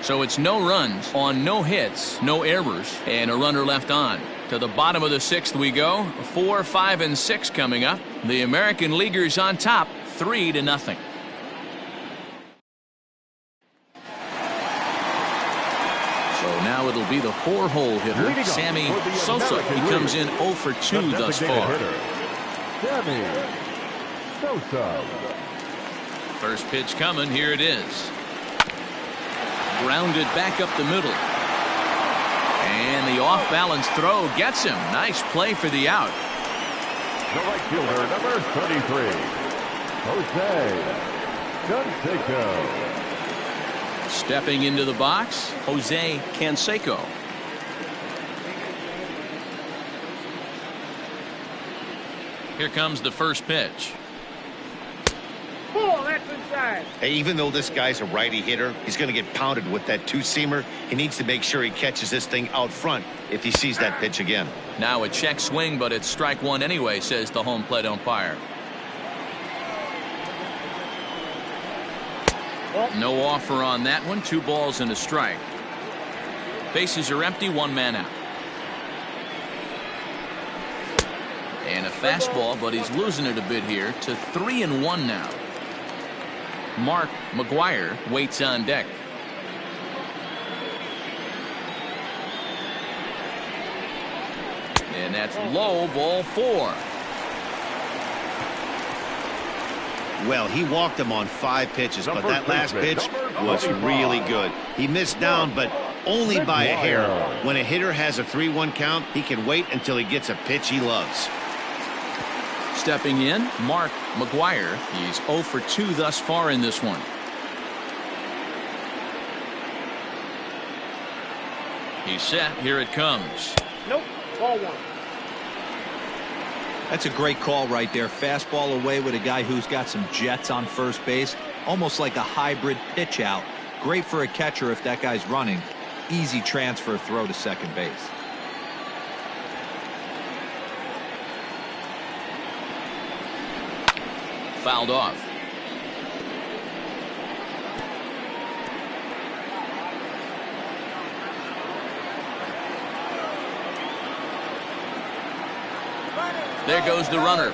So it's no runs on no hits, no errors, and a runner left on. To the bottom of the 6th we go. 4, 5, and 6 coming up. The American Leaguers on top, 3-0. So now it'll be the 4-hole hitter, Sammy Sosa. He comes in 0 for 2 thus far. Sammy Sosa. First pitch coming. Here it is. Grounded back up the middle. And the off-balance throw gets him. Nice play for the out. The right fielder, number 33, Jose Canseco. Stepping into the box, Jose Canseco. Here comes the first pitch. Ball, that's inside. Hey, even though this guy's a righty hitter, he's going to get pounded with that 2-seamer. He needs to make sure he catches this thing out front if he sees that pitch again. Now a check swing, but it's strike 1 anyway, says the home plate umpire. No offer on that one. 2 balls and a strike. Bases are empty. 1 man out. And a fastball, but he's losing it a bit here to 3-1 now. Mark McGuire waits on deck. And that's low, ball 4. Well, he walked him on 5 pitches, but that last pitch was really good. He missed down, but only by a hair. When a hitter has a 3-1 count, he can wait until he gets a pitch he loves. stepping in, Mark McGuire. He's 0 for 2 thus far in this one. He's set. Here it comes. Nope. Ball 1. That's a great call right there. Fastball away with a guy who's got some jets on first base. Almost like a hybrid pitch out. Great for a catcher if that guy's running. Easy transfer throw to second base. Fouled off. There goes the runner.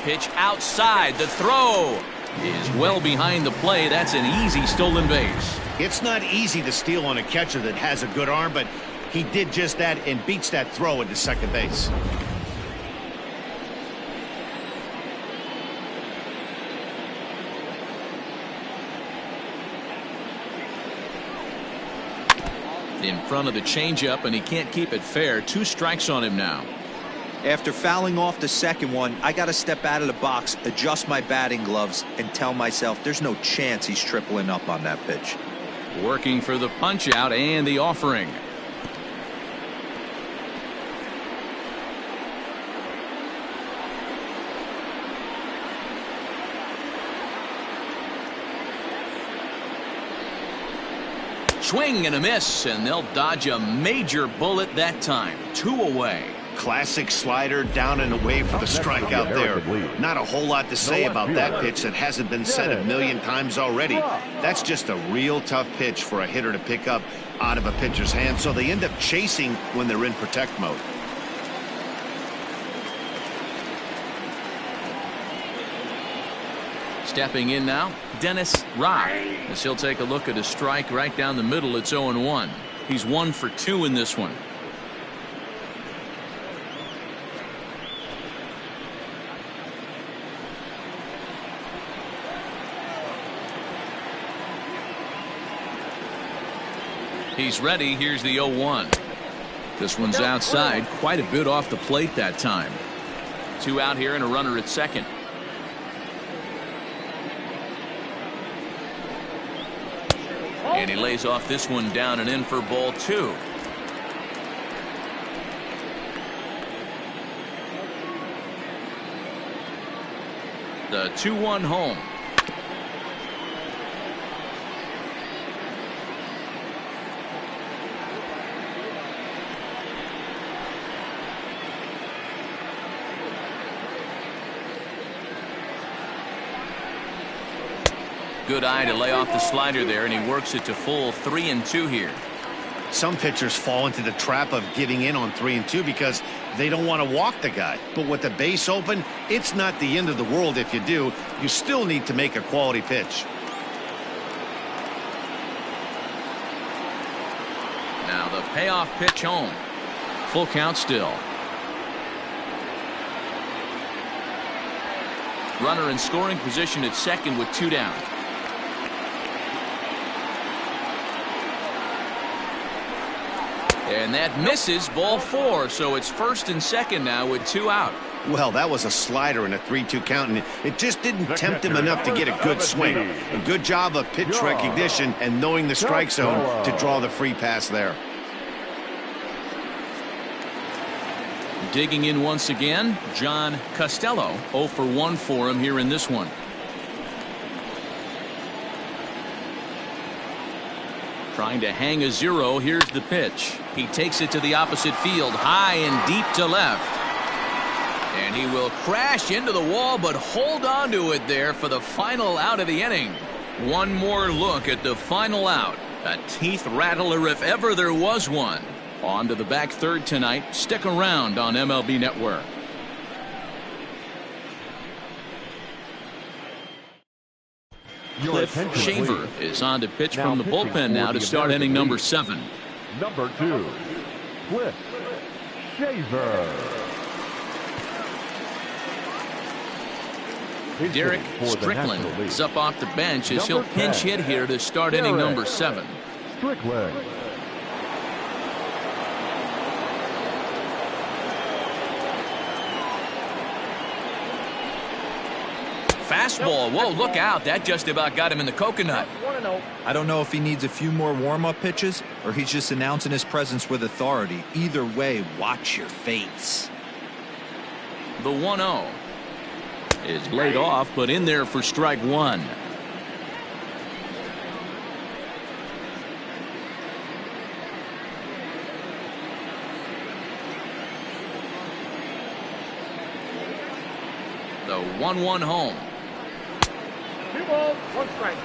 Pitch outside. The throw is well behind the play. That's an easy stolen base. It's not easy to steal on a catcher that has a good arm, but he did just that and beats that throw into second base. In front of the changeup, and he can't keep it fair. 2 strikes on him now. After fouling off the second one, I got to step out of the box, adjust my batting gloves, and tell myself there's no chance he's tripling up on that pitch. Working for the punch out and the offering. Swing and a miss, and they'll dodge a major bullet that time. 2 away. Classic slider down and away for the strikeout there. Not a whole lot to say about that pitch that hasn't been said a million times already. That's just a real tough pitch for a hitter to pick up out of a pitcher's hand, so they end up chasing when they're in protect mode. Stepping in now, Dennis Rock. As he'll take a look at a strike right down the middle. It's 0-1. He's 1 for 2 in this one. He's ready. Here's the 0-1. This one's outside, quite a bit off the plate that time. 2 out here and a runner at second. And he lays off this one down and in for ball 2. The 2-1 home. Good eye to lay off the slider there, and he works it to full 3-2 here. Some pitchers fall into the trap of giving in on 3-2 because they don't want to walk the guy. But with the base open, it's not the end of the world if you do. You still need to make a quality pitch. Now the payoff pitch home. Full count still. Runner in scoring position at second with 2 down. And that misses, ball 4, so it's first and second now with 2 out. Well, that was a slider in a 3-2 count, and it just didn't tempt him enough to get a good swing. A good job of pitch recognition and knowing the strike zone to draw the free pass there. Digging in once again, John Costello. 0 for 1 for him here in this one. Trying to hang a 0. Here's the pitch. He takes it to the opposite field, high and deep to left. And he will crash into the wall, but hold on to it there for the final out of the inning. One more look at the final out. A teeth rattler if ever there was one. On to the back third tonight. Stick around on MLB Network. Cliff Shaver is on to pitch from the bullpen now to start inning number 7. Number 2, Cliff Shaver. Derek Strickland is up off the bench as he'll pinch hit here to start inning number 7. Strickland. fastball. Whoa, look out. That just about got him in the coconut. 1-0. I don't know if he needs a few more warm-up pitches or he's just announcing his presence with authority. Either way, watch your face. The 1-0 is laid off, but in there for strike one. The 1-1 home. 2 balls, 1 strike.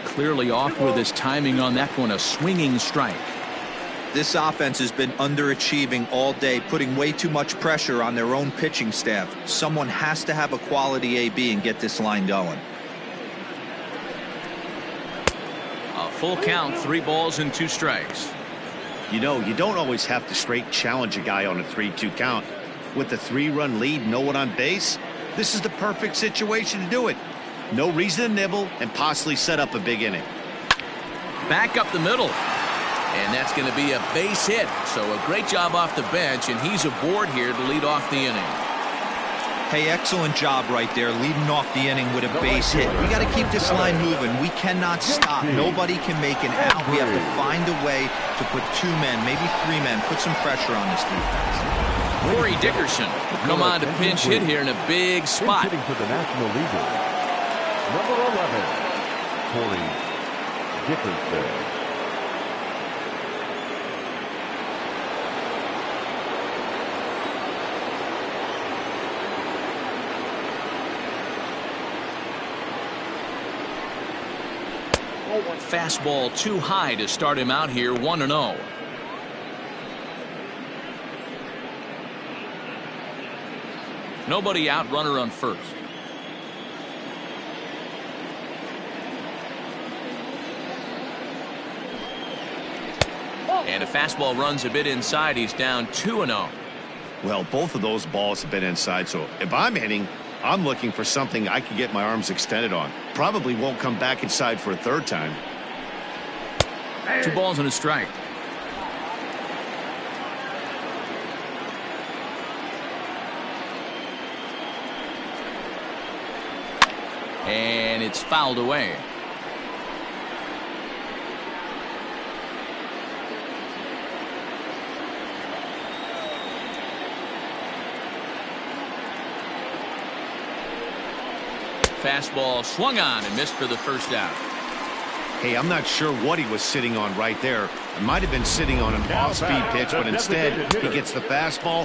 Clearly off with his timing on that one. A swinging strike. This offense has been underachieving all day, putting way too much pressure on their own pitching staff. Someone has to have a quality AB and get this line going. A full count, 3 balls and 2 strikes. You know, you don't always have to straight challenge a guy on a 3-2 count. With the 3-run lead, no one on base, this is the perfect situation to do it. No reason to nibble and possibly set up a big inning. Back up the middle. And that's going to be a base hit. So a great job off the bench, and he's aboard here to lead off the inning. Hey, excellent job right there, leading off the inning with a base hit. We got to keep this line moving. We cannot stop. Nobody can make an out. We have to find a way to put 2 men, maybe 3 men, put some pressure on this defense. Corey Dickerson will come on to pinch hit here in a big spot. Hitting for the National League, number 11, Corey Dickerson. Fastball too high to start him out here. 1-0. Nobody out, runner on first. And a fastball runs a bit inside. He's down 2-0. Well, both of those balls have been inside, so if I'm hitting, I'm looking for something I can get my arms extended on. Probably won't come back inside for a 3rd time. 2 balls and a strike. And it's fouled away. Fastball swung on and missed for the first out. Hey, I'm not sure what he was sitting on right there. It might have been sitting on an off-speed pitch, but instead he gets the fastball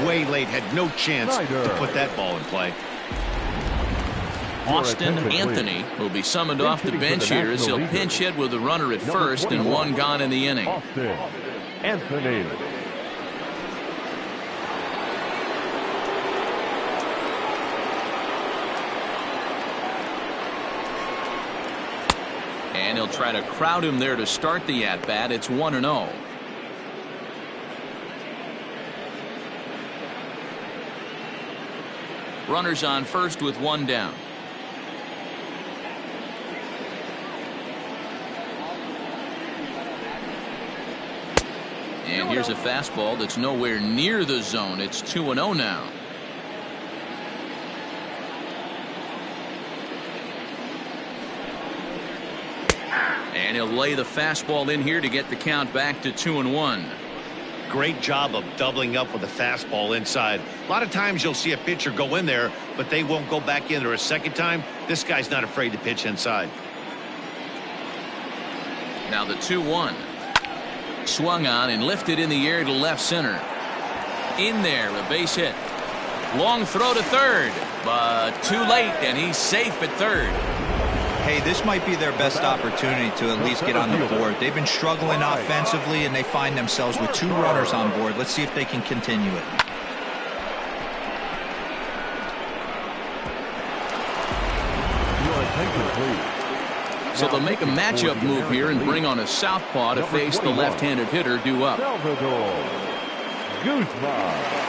way late. Had no chance to put that ball in play. Austin Anthony will be summoned off the bench here as he'll pinch hit with a runner at first and 1 gone in the inning. Austin Anthony. And he'll try to crowd him there to start the at-bat. It's 1-0. Runners on first with 1 down. And here's a fastball that's nowhere near the zone. It's 2-0 now. And he'll lay the fastball in here to get the count back to 2-1. Great job of doubling up with a fastball inside. A lot of times you'll see a pitcher go in there, but they won't go back in there a second time. This guy's not afraid to pitch inside. Now the 2-1. Swung on and lifted in the air to left center. In there, a base hit. Long throw to third, but too late, and he's safe at third. Hey, this might be their best opportunity to at least get on the board. They've been struggling offensively, and they find themselves with 2 runners on board. Let's see if they can continue it. Your attention, please. So they'll make a matchup move here and bring on a southpaw to face the left-handed hitter due up. Salvador Guzman.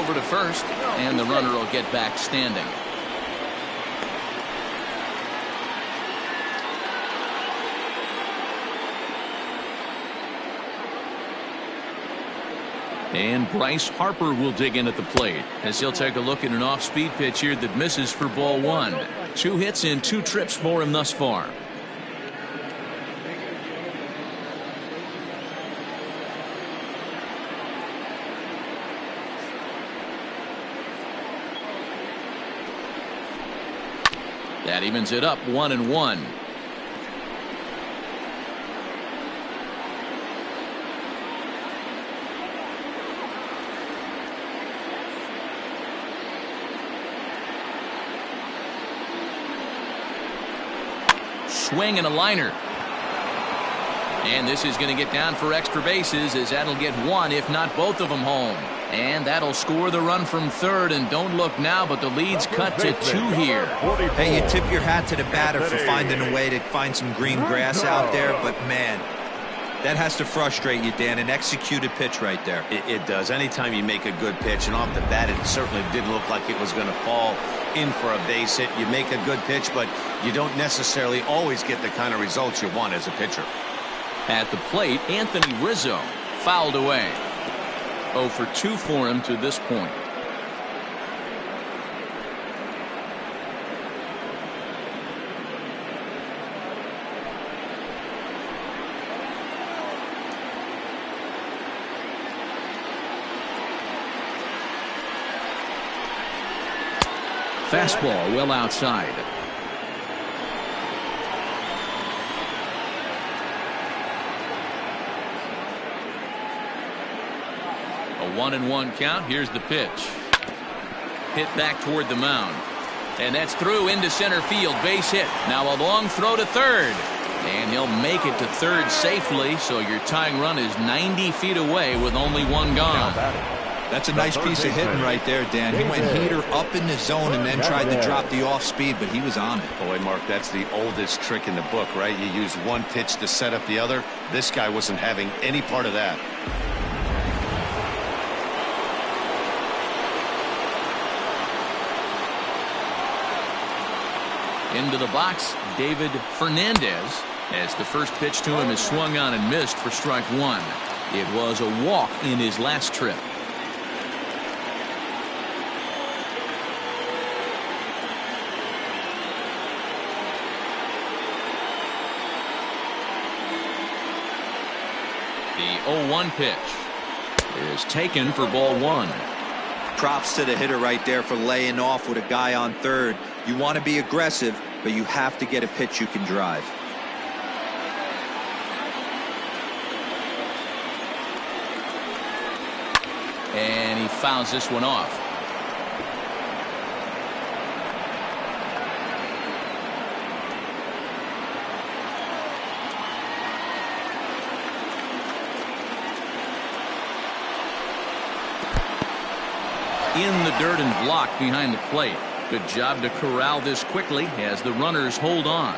over to first, and the runner will get back standing. And Bryce Harper will dig in at the plate as he'll take a look at an off-speed pitch here that misses for ball one. 2 hits and 2 trips for him thus far. That evens it up 1-1. Swing and a liner. And this is going to get down for extra bases, as that'll get one, if not both of them, home. And that'll score the run from third. And don't look now, but the lead's cut to 2 here. Hey, you tip your hat to the batter for finding a way to find some green grass out there, but man, that has to frustrate you, Dan. An executed pitch right there. It does. Anytime you make a good pitch, and off the bat it certainly didn't look like it was going to fall in for a base hit. You make a good pitch, but you don't necessarily always get the kind of results you want as a pitcher. At the plate, Anthony Rizzo fouled away. 0 for 2 for him to this point. Fastball well outside. A 1-1 count. Here's the pitch. Hit back toward the mound. And that's through into center field. Base hit. Now a long throw to third. And he'll make it to third safely. So your tying run is 90 feet away with only 1 gone. That's a nice piece of hitting right there, Dan. He went heater up in the zone and then tried to drop the off speed, but he was on it. Boy, Mark, that's the oldest trick in the book, right? You use one pitch to set up the other. This guy wasn't having any part of that. Into the box, David Fernandez, as the first pitch to him is swung on and missed for strike 1. It was a walk in his last trip. The 0-1 pitch is taken for ball 1. Props to the hitter right there for laying off with a guy on third. You want to be aggressive, but you have to get a pitch you can drive. And he fouls this one off. In the dirt and blocked behind the plate. Good job to corral this quickly as the runners hold on.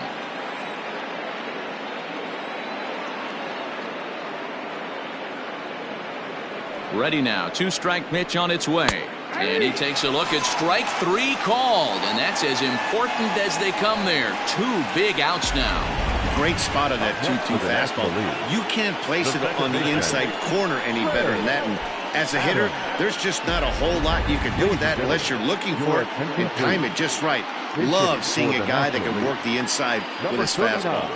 Ready now. 2-strike pitch on its way. And he takes a look at strike 3 called. And that's as important as they come there. 2 big outs now. Great spot on that 2-2 fastball. You can't place it on the inside corner any better than that. And as a hitter, there's just not a whole lot you can do with that unless you're looking for it and time it just right. Love seeing a guy that can work the inside with his fastball.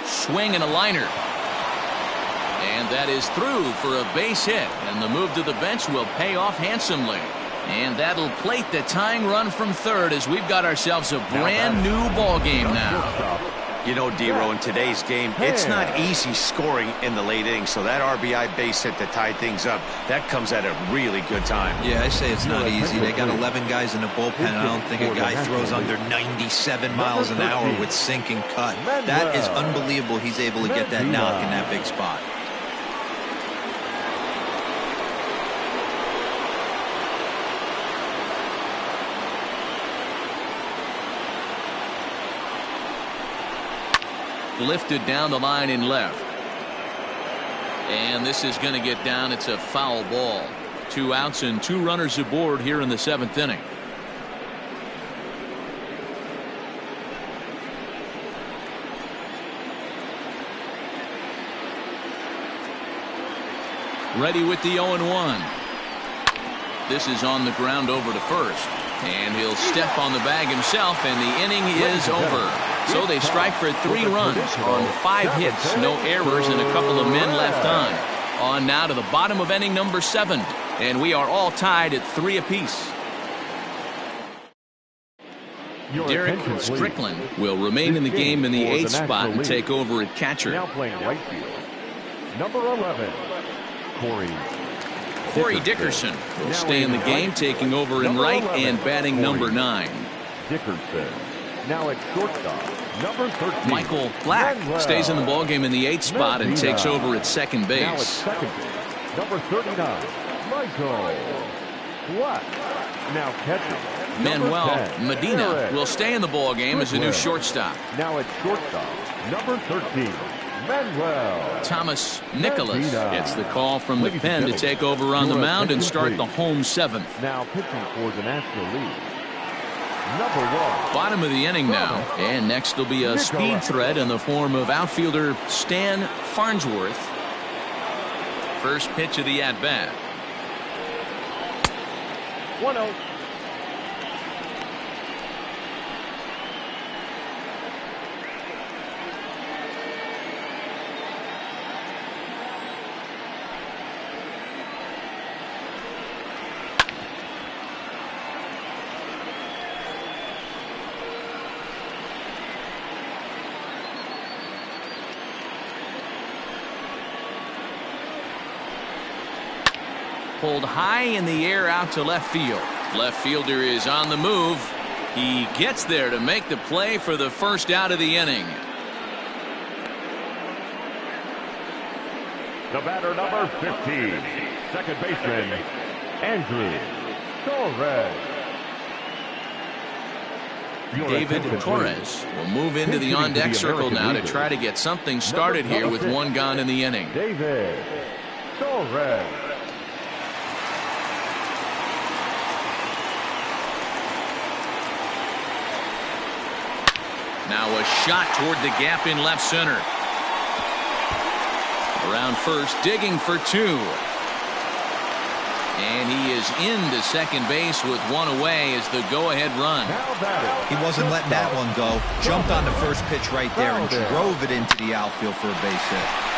Swing and a liner. And that is through for a base hit. And the move to the bench will pay off handsomely. And that'll plate the tying run from third as we've got ourselves a brand new ball game now. You know, D-Row, in today's game, it's not easy scoring in the late innings. So that RBI base hit to tie things up, that comes at a really good time. Yeah, I say it's not easy. They got 11 guys in the bullpen. I don't think a guy throws under 97 miles an hour with sink and cut. That is unbelievable. He's able to get that knock in that big spot. lifted down the line in left. And this is going to get down. It's a foul ball. 2 outs and 2 runners aboard here in the 7th inning. Ready with the 0-1. This is on the ground over to first. And he'll step on the bag himself, and the inning is over. So they strike for 3 runs on 5 hits, no errors, and a couple of men left on. On now to the bottom of inning number 7. And we are all tied at 3 apiece. Derek Strickland will remain in the game in the 8th spot and take over at catcher. Now playing right field, number 11, Corey Dickerson will stay in the game, taking over in right and batting number 9. Dickerson. Now at shortstop, number 13. Michael Black stays in the ballgame in the 8th spot and takes over at second base. Now at second base, number 39, Michael Black. Now catcher, Manuel Medina will stay in the ballgame as a new shortstop. Now at shortstop, number 13. Manuel Thomas Nicholas gets the call from the pen to take over on the mound and start the home 7th. Now pitching for the National League, number 1. Bottom of the inning now, and next will be a speed threat in the form of outfielder Stan Farnsworth. First pitch of the at-bat. 1-0. Pulled high in the air out to left field. Left fielder is on the move. He gets there to make the play for the first out of the inning. The batter, number 15, second baseman, Andrew Torres. David Torres will move into the on-deck circle now to try to get something started here with 1 gone in the inning. David Torres. Now a shot toward the gap in left center. Around first, digging for 2. And he is into second base with 1 away as the go-ahead run. He wasn't letting that one go. Jumped on the first pitch right there and drove it into the outfield for a base hit.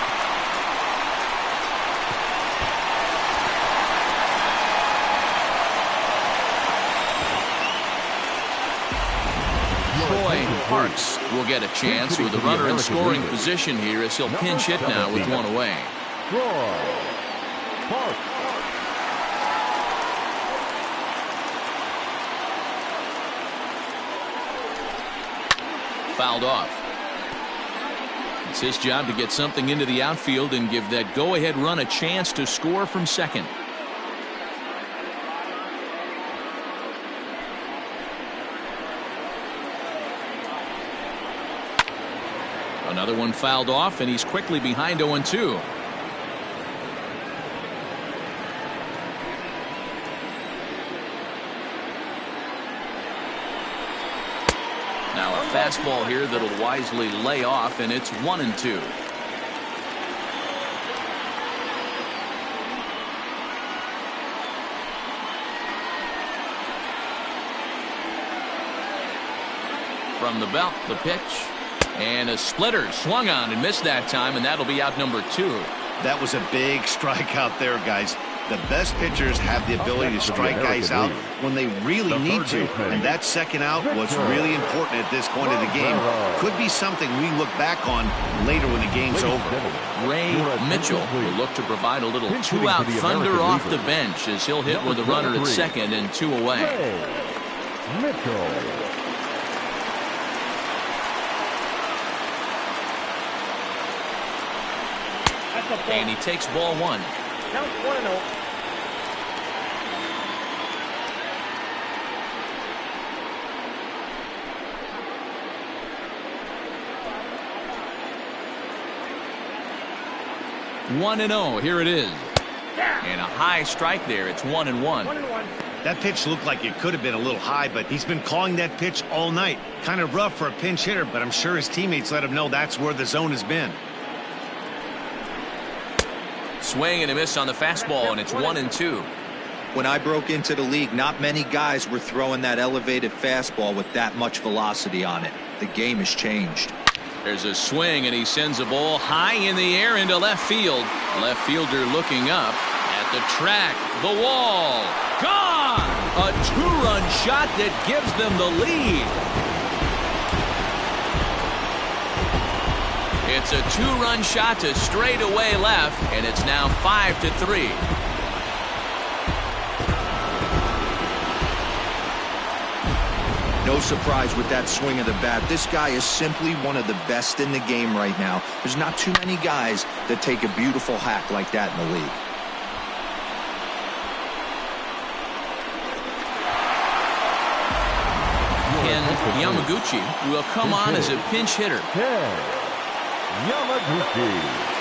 Parks will get a chance with a runner in scoring position here as he'll pinch hit now with 1 away. Fouled off. It's his job to get something into the outfield and give that go-ahead run a chance to score from second. Another one fouled off, and he's quickly behind 0-2. Now a fastball here that'll wisely lay off, and it's 1-2. From the belt, the pitch. And a splitter swung on and missed that time, and that'll be out number 2. That was a big strikeout there, guys. The best pitchers have the ability to strike guys out when they really need to, and that second out was really important at this point of the game. Could be something we look back on later when the game's over. Ray Mitchell will look to provide a little 2-out thunder off the bench as he'll hit with a runner at second and 2 away. Mitchell. And he takes ball 1. Count 1-0. 1-0. Here it is. And a high strike there. It's 1-1. 1-1. That pitch looked like it could have been a little high, but he's been calling that pitch all night. Kind of rough for a pinch hitter, but I'm sure his teammates let him know that's where the zone has been. Swing and a miss on the fastball, and it's 1-2. When I broke into the league, not many guys were throwing that elevated fastball with that much velocity on it. The game has changed. There's a swing, and he sends a ball high in the air into left field. Left fielder looking up at the track. The wall. Gone! A two-run shot that gives them the lead. It's a two-run shot to straightaway left, and it's now 5-3. No surprise with that swing of the bat. This guy is simply one of the best in the game right now. There's not too many guys that take a beautiful hack like that in the league. Ken Yamaguchi will come on as a pinch hitter. Ken Yamaguchi.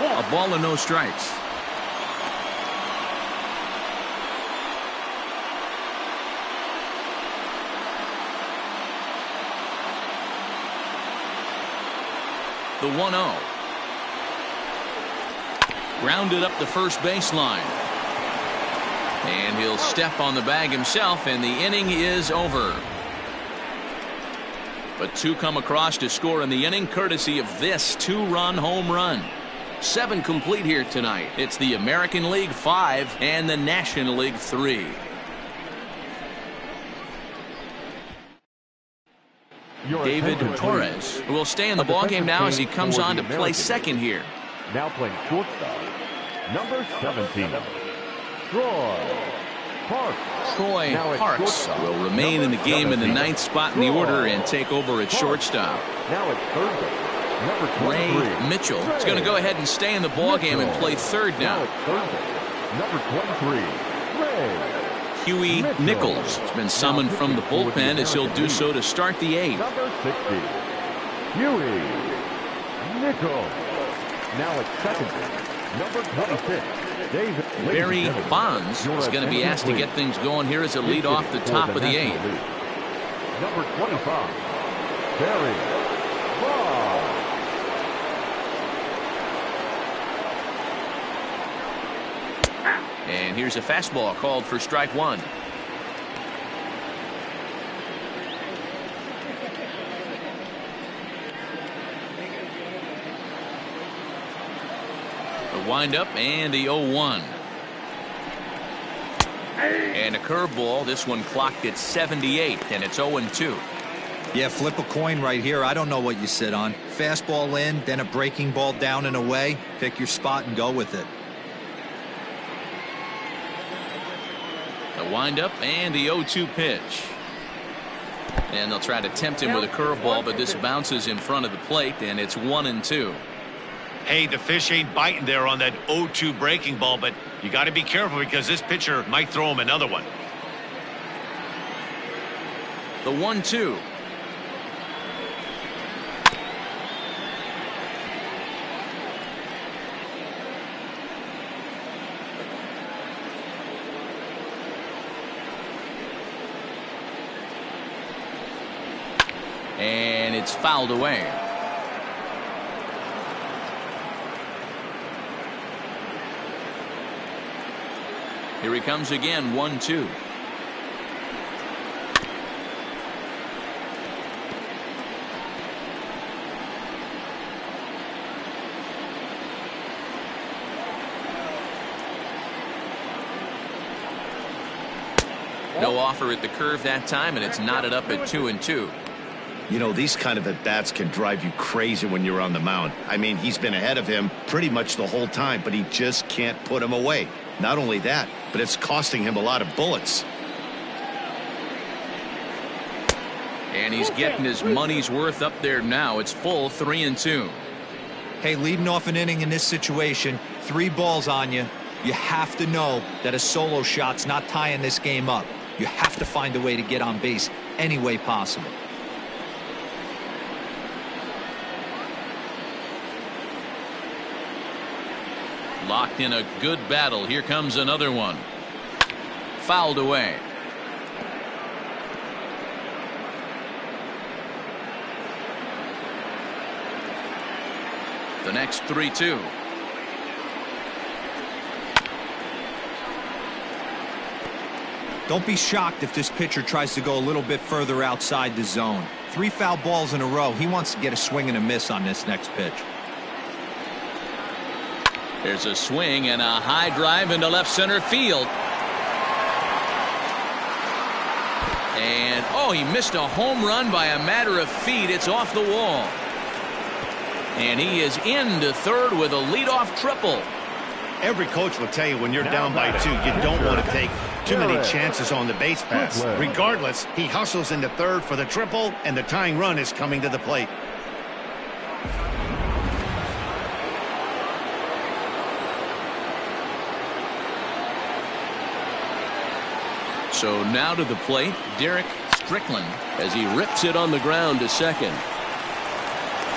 A ball and no strikes. The 1-0. Grounded up the first baseline. And he'll step on the bag himself, and the inning is over. But two come across to score in the inning, courtesy of this two-run home run. 7 complete here tonight. It's the American League 5 and the National League 3. David Torres will stay in the ballgame now as he comes on to play second here. Now playing shortstop, number 17, Troy Parks. Troy Parks will remain in the game in the 9th spot in the order and take over at shortstop. Now it's third base, number 23, Ray Mitchell is going to go ahead and stay in the ballgame and play third now. it's third base, number 23, Ray Huey Nichols has been summoned from the bullpen as he'll do so to start the 8th. Number 60, Huey Nichols. Now it's second base, number 26, David. Barry Bonds is going to be asked to get things going here as a lead off the top of the 8th. Number 25, Barry Bonds. And here's a fastball called for strike 1. The windup and the 0-1. And a curveball. This one clocked at 78, and it's 0-2. Yeah, flip a coin right here. I don't know what you sit on. Fastball in, then a breaking ball down and away. Pick your spot and go with it. The windup and the 0-2 pitch. And they'll try to tempt him with a curveball, but this bounces in front of the plate, and it's 1-2. Hey, the fish ain't biting there on that 0-2 breaking ball, but you got to be careful because this pitcher might throw him another one. The 1-2. And it's fouled away. Here he comes again, 1-2. No offer at the curve that time, and it's knotted up at 2-2. You know, these kind of at-bats can drive you crazy when you're on the mound. I mean, he's been ahead of him pretty much the whole time, but he just can't put him away. Not only that, but it's costing him a lot of bullets. And he's getting his money's worth up there now. It's full 3-2. Hey, leading off an inning in this situation, 3 balls on you. You have to know that a solo shot's not tying this game up. You have to find a way to get on base any way possible. Locked in a good battle. Here comes another one. Fouled away. The next 3-2. Don't be shocked if this pitcher tries to go a little bit further outside the zone. 3 foul balls in a row. He wants to get a swing and a miss on this next pitch. There's a swing and a high drive into left center field. And, oh, he missed a home run by a matter of feet. It's off the wall. And he is into third with a leadoff triple. Every coach will tell you when you're down by 2, you don't want to take too many chances on the base pass. Regardless, he hustles into third for the triple, and the tying run is coming to the plate. So now to the plate, Derek Strickland as he rips it on the ground to second.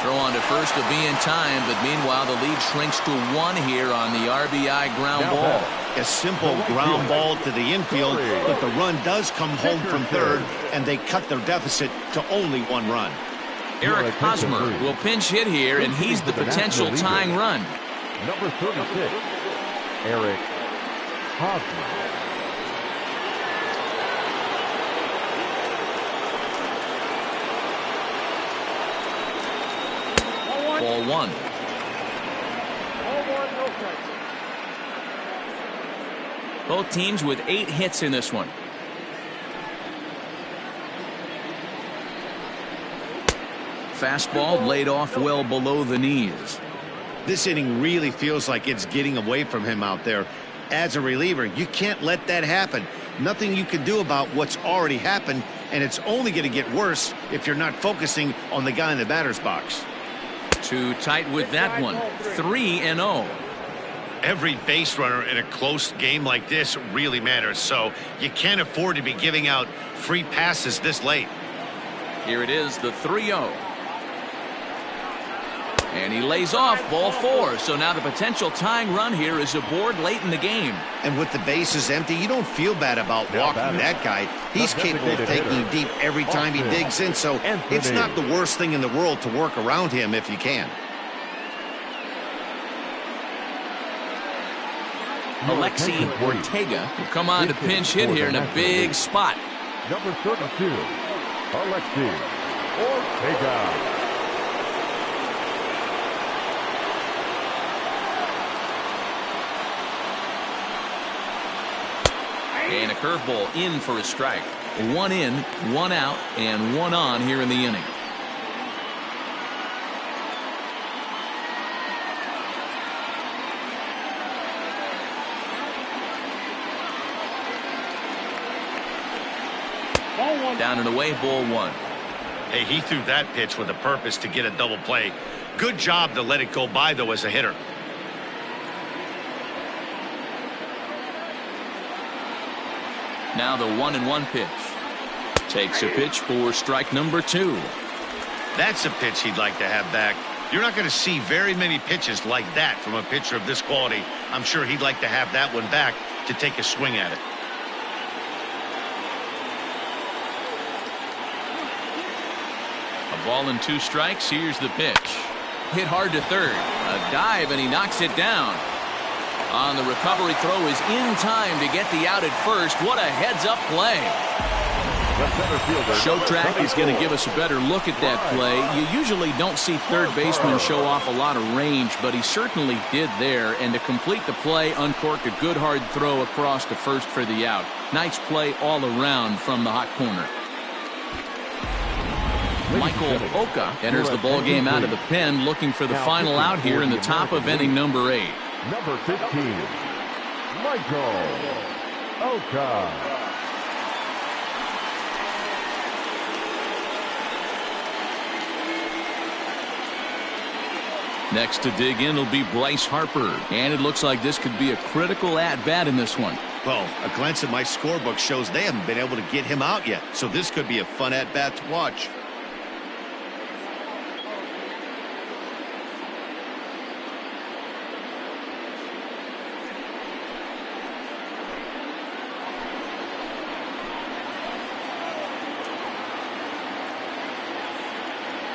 Throw on to first to be in time, but meanwhile the lead shrinks to 1 here on the RBI ground ball. A simple ground ball to the infield, but the run does come home from third, and they cut their deficit to only 1 run. Eric Hosmer will pinch hit here, and he's the potential tying run. Number 36, Eric Hosmer. Ball 1. Both teams with 8 hits in this one. Fastball laid off well below the knees. This inning really feels like it's getting away from him out there. As a reliever, you can't let that happen. Nothing you can do about what's already happened, and it's only going to get worse if you're not focusing on the guy in the batter's box. Too tight with that one. 3-0. Every base runner in a close game like this really matters, so you can't afford to be giving out free passes this late. Here it is, the 3-0. And he lays off ball 4. So now the potential tying run here is aboard late in the game. And with the bases empty, you don't feel bad about walking that guy. He's capable of taking deep every time he digs in, so it's not the worst thing in the world to work around him if you can. Alexi Ortega will come on to pinch hit here in a big spot. Number 32, Alexi Ortega. And a curveball in for a strike. 1 in, 1 out, and 1 on here in the inning. Down and away, ball 1. Hey, he threw that pitch with a purpose to get a double play. Good job to let it go by, though, as a hitter. Now the 1-1 pitch. Takes a pitch for strike number 2. That's a pitch he'd like to have back. You're not going to see very many pitches like that from a pitcher of this quality. I'm sure he'd like to have that one back to take a swing at it. A ball and 2 strikes. Here's the pitch. Hit hard to third. A dive, and he knocks it down. On the recovery throw is in time to get the out at first. What a heads-up play. Show Track is going to give us a better look at that play. You usually don't see third baseman show off a lot of range, but he certainly did there. And to complete the play, uncorked a good hard throw across to first for the out. Nice play all around from the hot corner. Michael Oka enters the ball game out of the pen, looking for the final out here in the top of inning number 8. Number 15, Michael Oka. Next to dig in will be Bryce Harper, and it looks like this could be a critical at-bat in this one. Well, a glance at my scorebook shows they haven't been able to get him out yet, so this could be a fun at-bat to watch.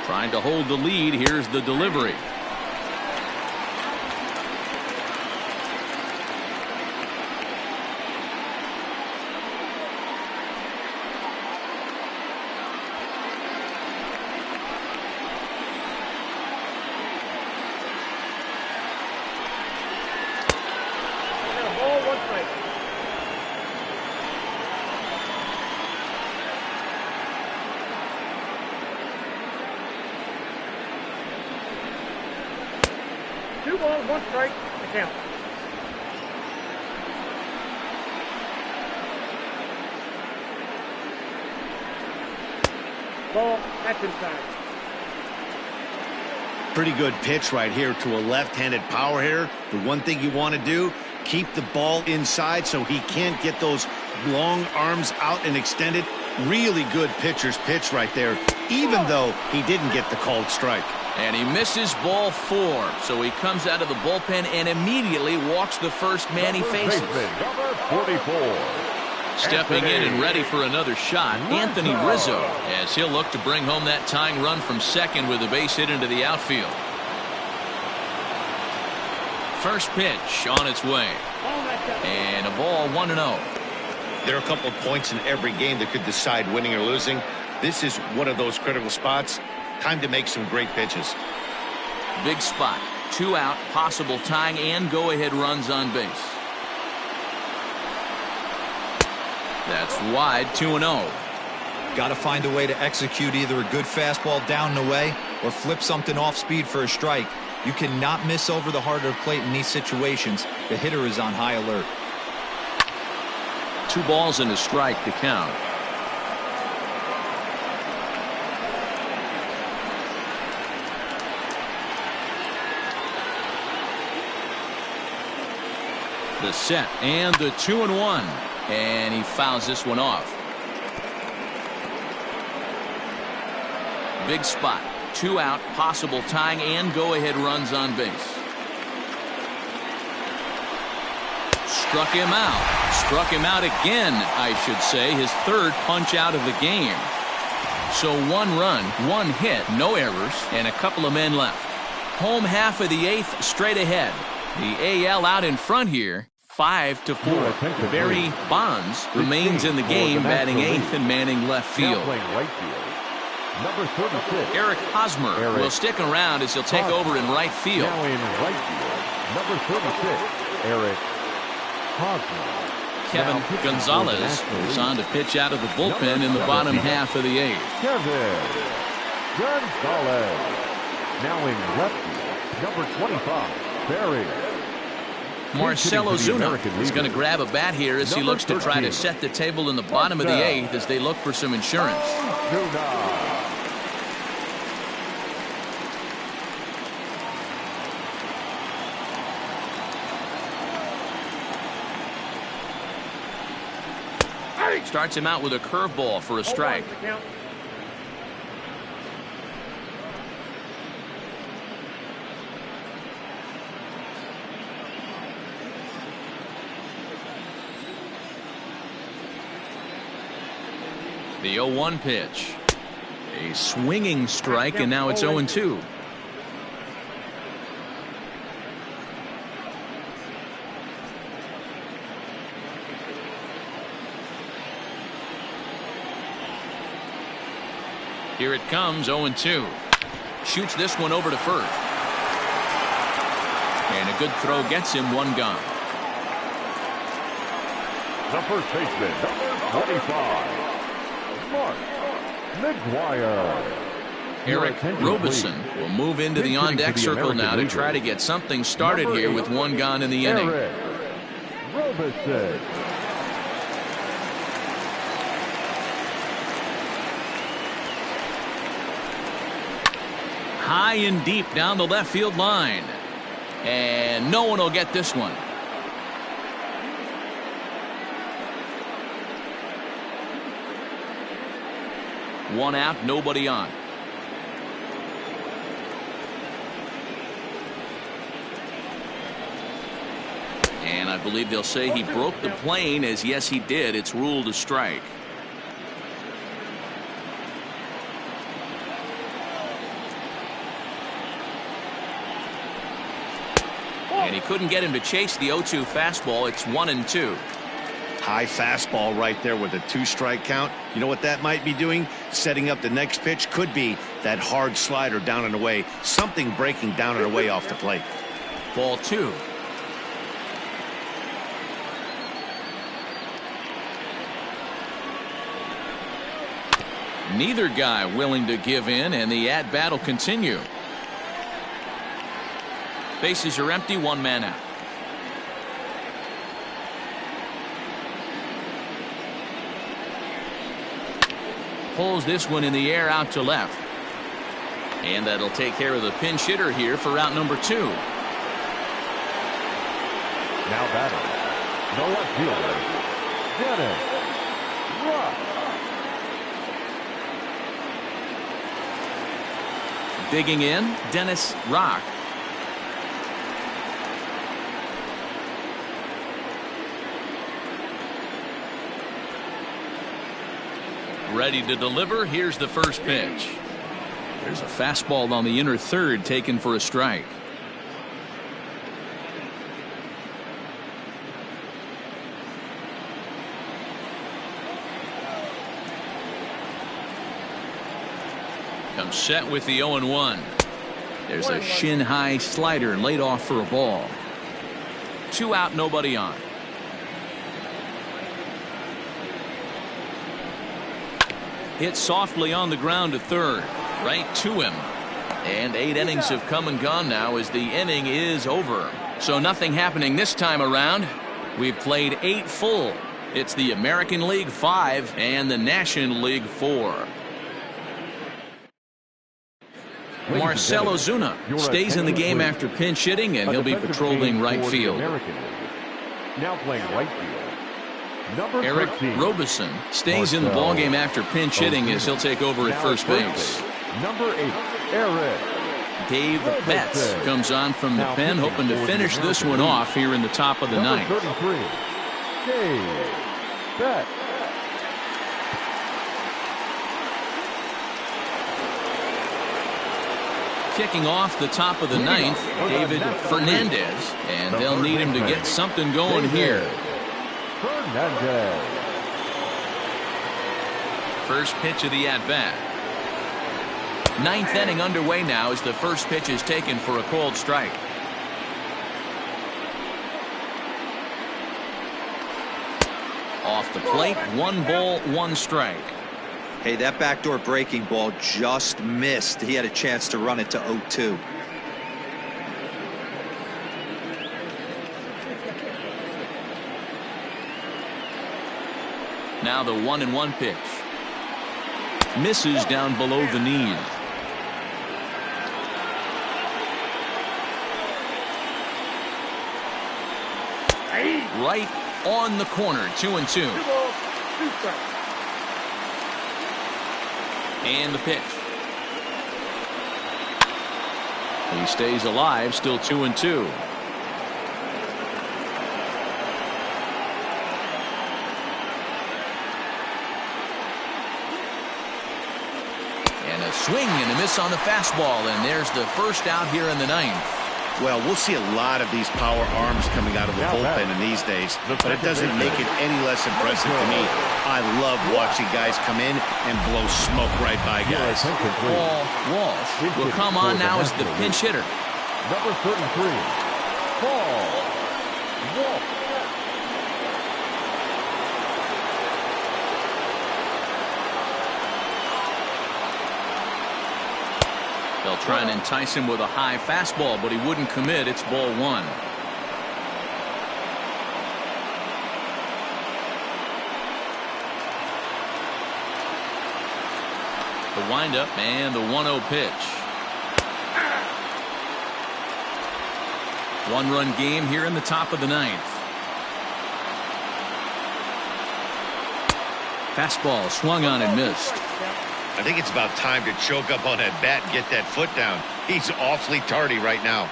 Trying to hold the lead. Here's the delivery. Ball, 1 strike. Two balls, 1 strike, the count. Ball, that's inside. Pretty good pitch right here to a left-handed power hitter. The one thing you want to do, keep the ball inside so he can't get those long arms out and extended. Really good pitcher's pitch right there, even though he didn't get the called strike. And he misses ball 4. So he comes out of the bullpen and immediately walks the first man he faces. Number 44. Stepping in and ready for another shot, Anthony Rizzo, as he'll look to bring home that tying run from second with a base hit into the outfield. First pitch on its way. And a ball 1-0. There are a couple of points in every game that could decide winning or losing. This is one of those critical spots. Time to make some great pitches. Big spot. 2 out, possible tying and go-ahead runs on base. That's wide, 2-0. Got to find a way to execute either a good fastball down and away or flip something off speed for a strike. You cannot miss over the heart of the plate in these situations. The hitter is on high alert. 2 balls and a strike to count. The set and the 2-1. And he fouls this one off. Big spot. 2 out, possible tying and go-ahead runs on base. Struck him out. Struck him out again, I should say. His 3rd punch out of the game. So 1 run, 1 hit, no errors, and a couple of men left. Home half of the 8th straight ahead. The AL out in front here, 5-4. Barry Bonds remains in the game, batting 8th and manning left field. Number 36. Eric Hosmer will stick around as he'll take over in right field. Now in right field, number 36, Eric Hosmer. Kevin Gonzalez is on to pitch out of the bullpen in the bottom half of the 8th. Kevin Gonzalez. Now in left field, number 25, Barry. Marcell Ozuna is going to grab a bat here as he looks to try to set the table in the bottom of the 8th as they look for some insurance. Starts him out with a curveball for a strike. The 0-1 pitch. A swinging strike, and now it's 0-2. Here it comes, 0-2. Shoots this one over to first. And a good throw gets him 1 gone. The first baseman, number 25, Mark McGuire. Eric Robeson will move into the on-deck circle now to try to get something started here with 1 gone in the inning. Eric Robeson. High and deep down the left field line. And no one will get this one. 1 out, nobody on. And I believe they'll say he broke the plane, as yes he did. It's ruled a strike. And he couldn't get him to chase the 0-2 fastball. It's 1-2. High fastball right there with a 2-strike count. You know what that might be doing? Setting up the next pitch. Could be that hard slider down and away. Something breaking down and away off the plate. Ball 2. Neither guy willing to give in, and the at-bat will continue. Bases are empty, 1 man out. Pulls this one in the air out to left. And that'll take care of the pinch hitter here for out number 2. Now batting, the left fielder, Dennis Rock. Digging in, Dennis Rock. Ready to deliver. Here's the first pitch. There's a fastball on the inner third taken for a strike. Comes set with the 0-1. There's a shin high slider laid off for a ball. 2 out, nobody on. Hit softly on the ground to third. Right to him. And 8 innings have come and gone now as the inning is over. So nothing happening this time around. We've played 8 full. It's the American League 5 and the National League 4. Marcell Ozuna stays in the game after pinch hitting, and he'll be patrolling right field. Now playing right field, number Eric 13, Robison stays in the ballgame after pinch hitting as he'll take over at now first base. Number 8, Eric. Dave Betts comes on from the pen, hoping to finish this one off here in the top of the ninth. 33, Dave Betts. Kicking off the top of the ninth, David Fernandez, and they'll need him to get something going here. Fernandez. First pitch of the at-bat. 9th inning underway now as the first pitch is taken for a called strike. Off the plate, 1 ball, 1 strike. Hey, that backdoor breaking ball just missed. He had a chance to run it to 0-2. Now the 1-1 pitch. Misses down below the knees. Right on the corner, 2-2. 2 balls, 2 strikes. And the pitch. He stays alive, still 2-2. And a swing and a miss on the fastball, and there's the first out here in the ninth. Well, we'll see a lot of these power arms coming out of the bullpen in these days, but it doesn't make it any less impressive to me. I love watching guys come in and blow smoke right by guys. Paul Walsh will come on now as the pinch hitter. Number 33, Paul Walsh. They'll try and entice him with a high fastball, but he wouldn't commit. It's ball 1. The windup and the 1-0 pitch. 1-run game here in the top of the ninth. Fastball swung on and missed. I think it's about time to choke up on that bat and get that foot down. He's awfully tardy right now.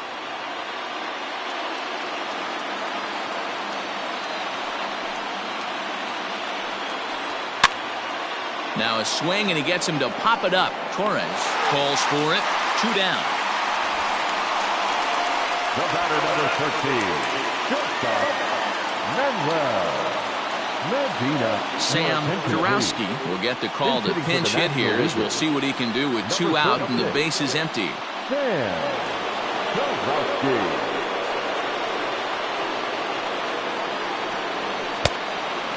Now a swing, and he gets him to pop it up. Torres calls for it. 2 down. The batter, number 13, shortstop, Manuel Medina. Sam Jarowski will get the call to pinch hit here, as we'll see what he can do with 2 out and the bases empty. Sam Jarowski.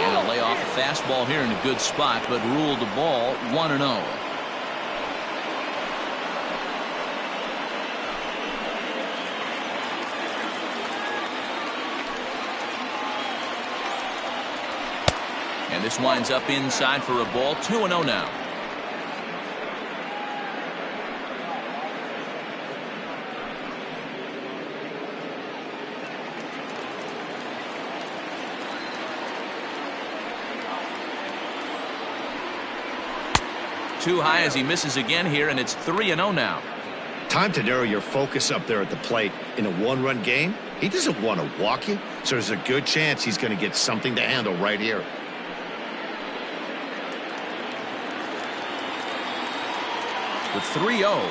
And a lay off a fastball here in a good spot, but ruled the ball 1-0. And this winds up inside for a ball. 2-0 now. Too high as he misses again here, and it's 3-0 now. Time to narrow your focus up there at the plate. In a 1-run game, he doesn't want to walk you, so there's a good chance he's going to get something to handle right here. The 3-0.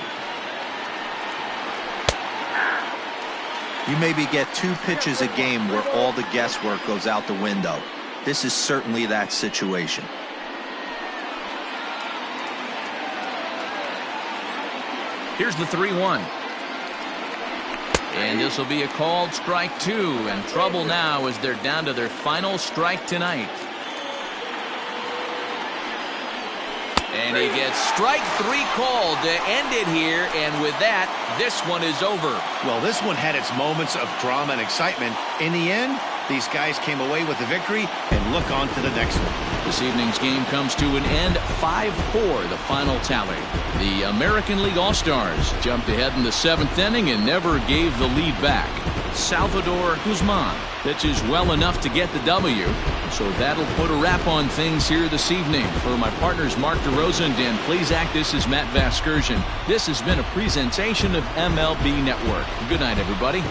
You maybe get 2 pitches a game where all the guesswork goes out the window. This is certainly that situation. Here's the 3-1. And this will be a called strike 2, and trouble now as they're down to their final strike tonight. And he gets strike 3 called to end it here, and with that, this one is over. Well, this one had its moments of drama and excitement. In the end, these guys came away with the victory and look on to the next one. This evening's game comes to an end. 5-4 the final tally. The American League All-Stars jumped ahead in the 7th inning and never gave the lead back. Salvador Guzman pitches well enough to get the W. So that'll put a wrap on things here this evening. For my partners Mark DeRosa and Dan Plesac, this is Matt Vasgersian. This has been a presentation of MLB Network. Good night, everybody.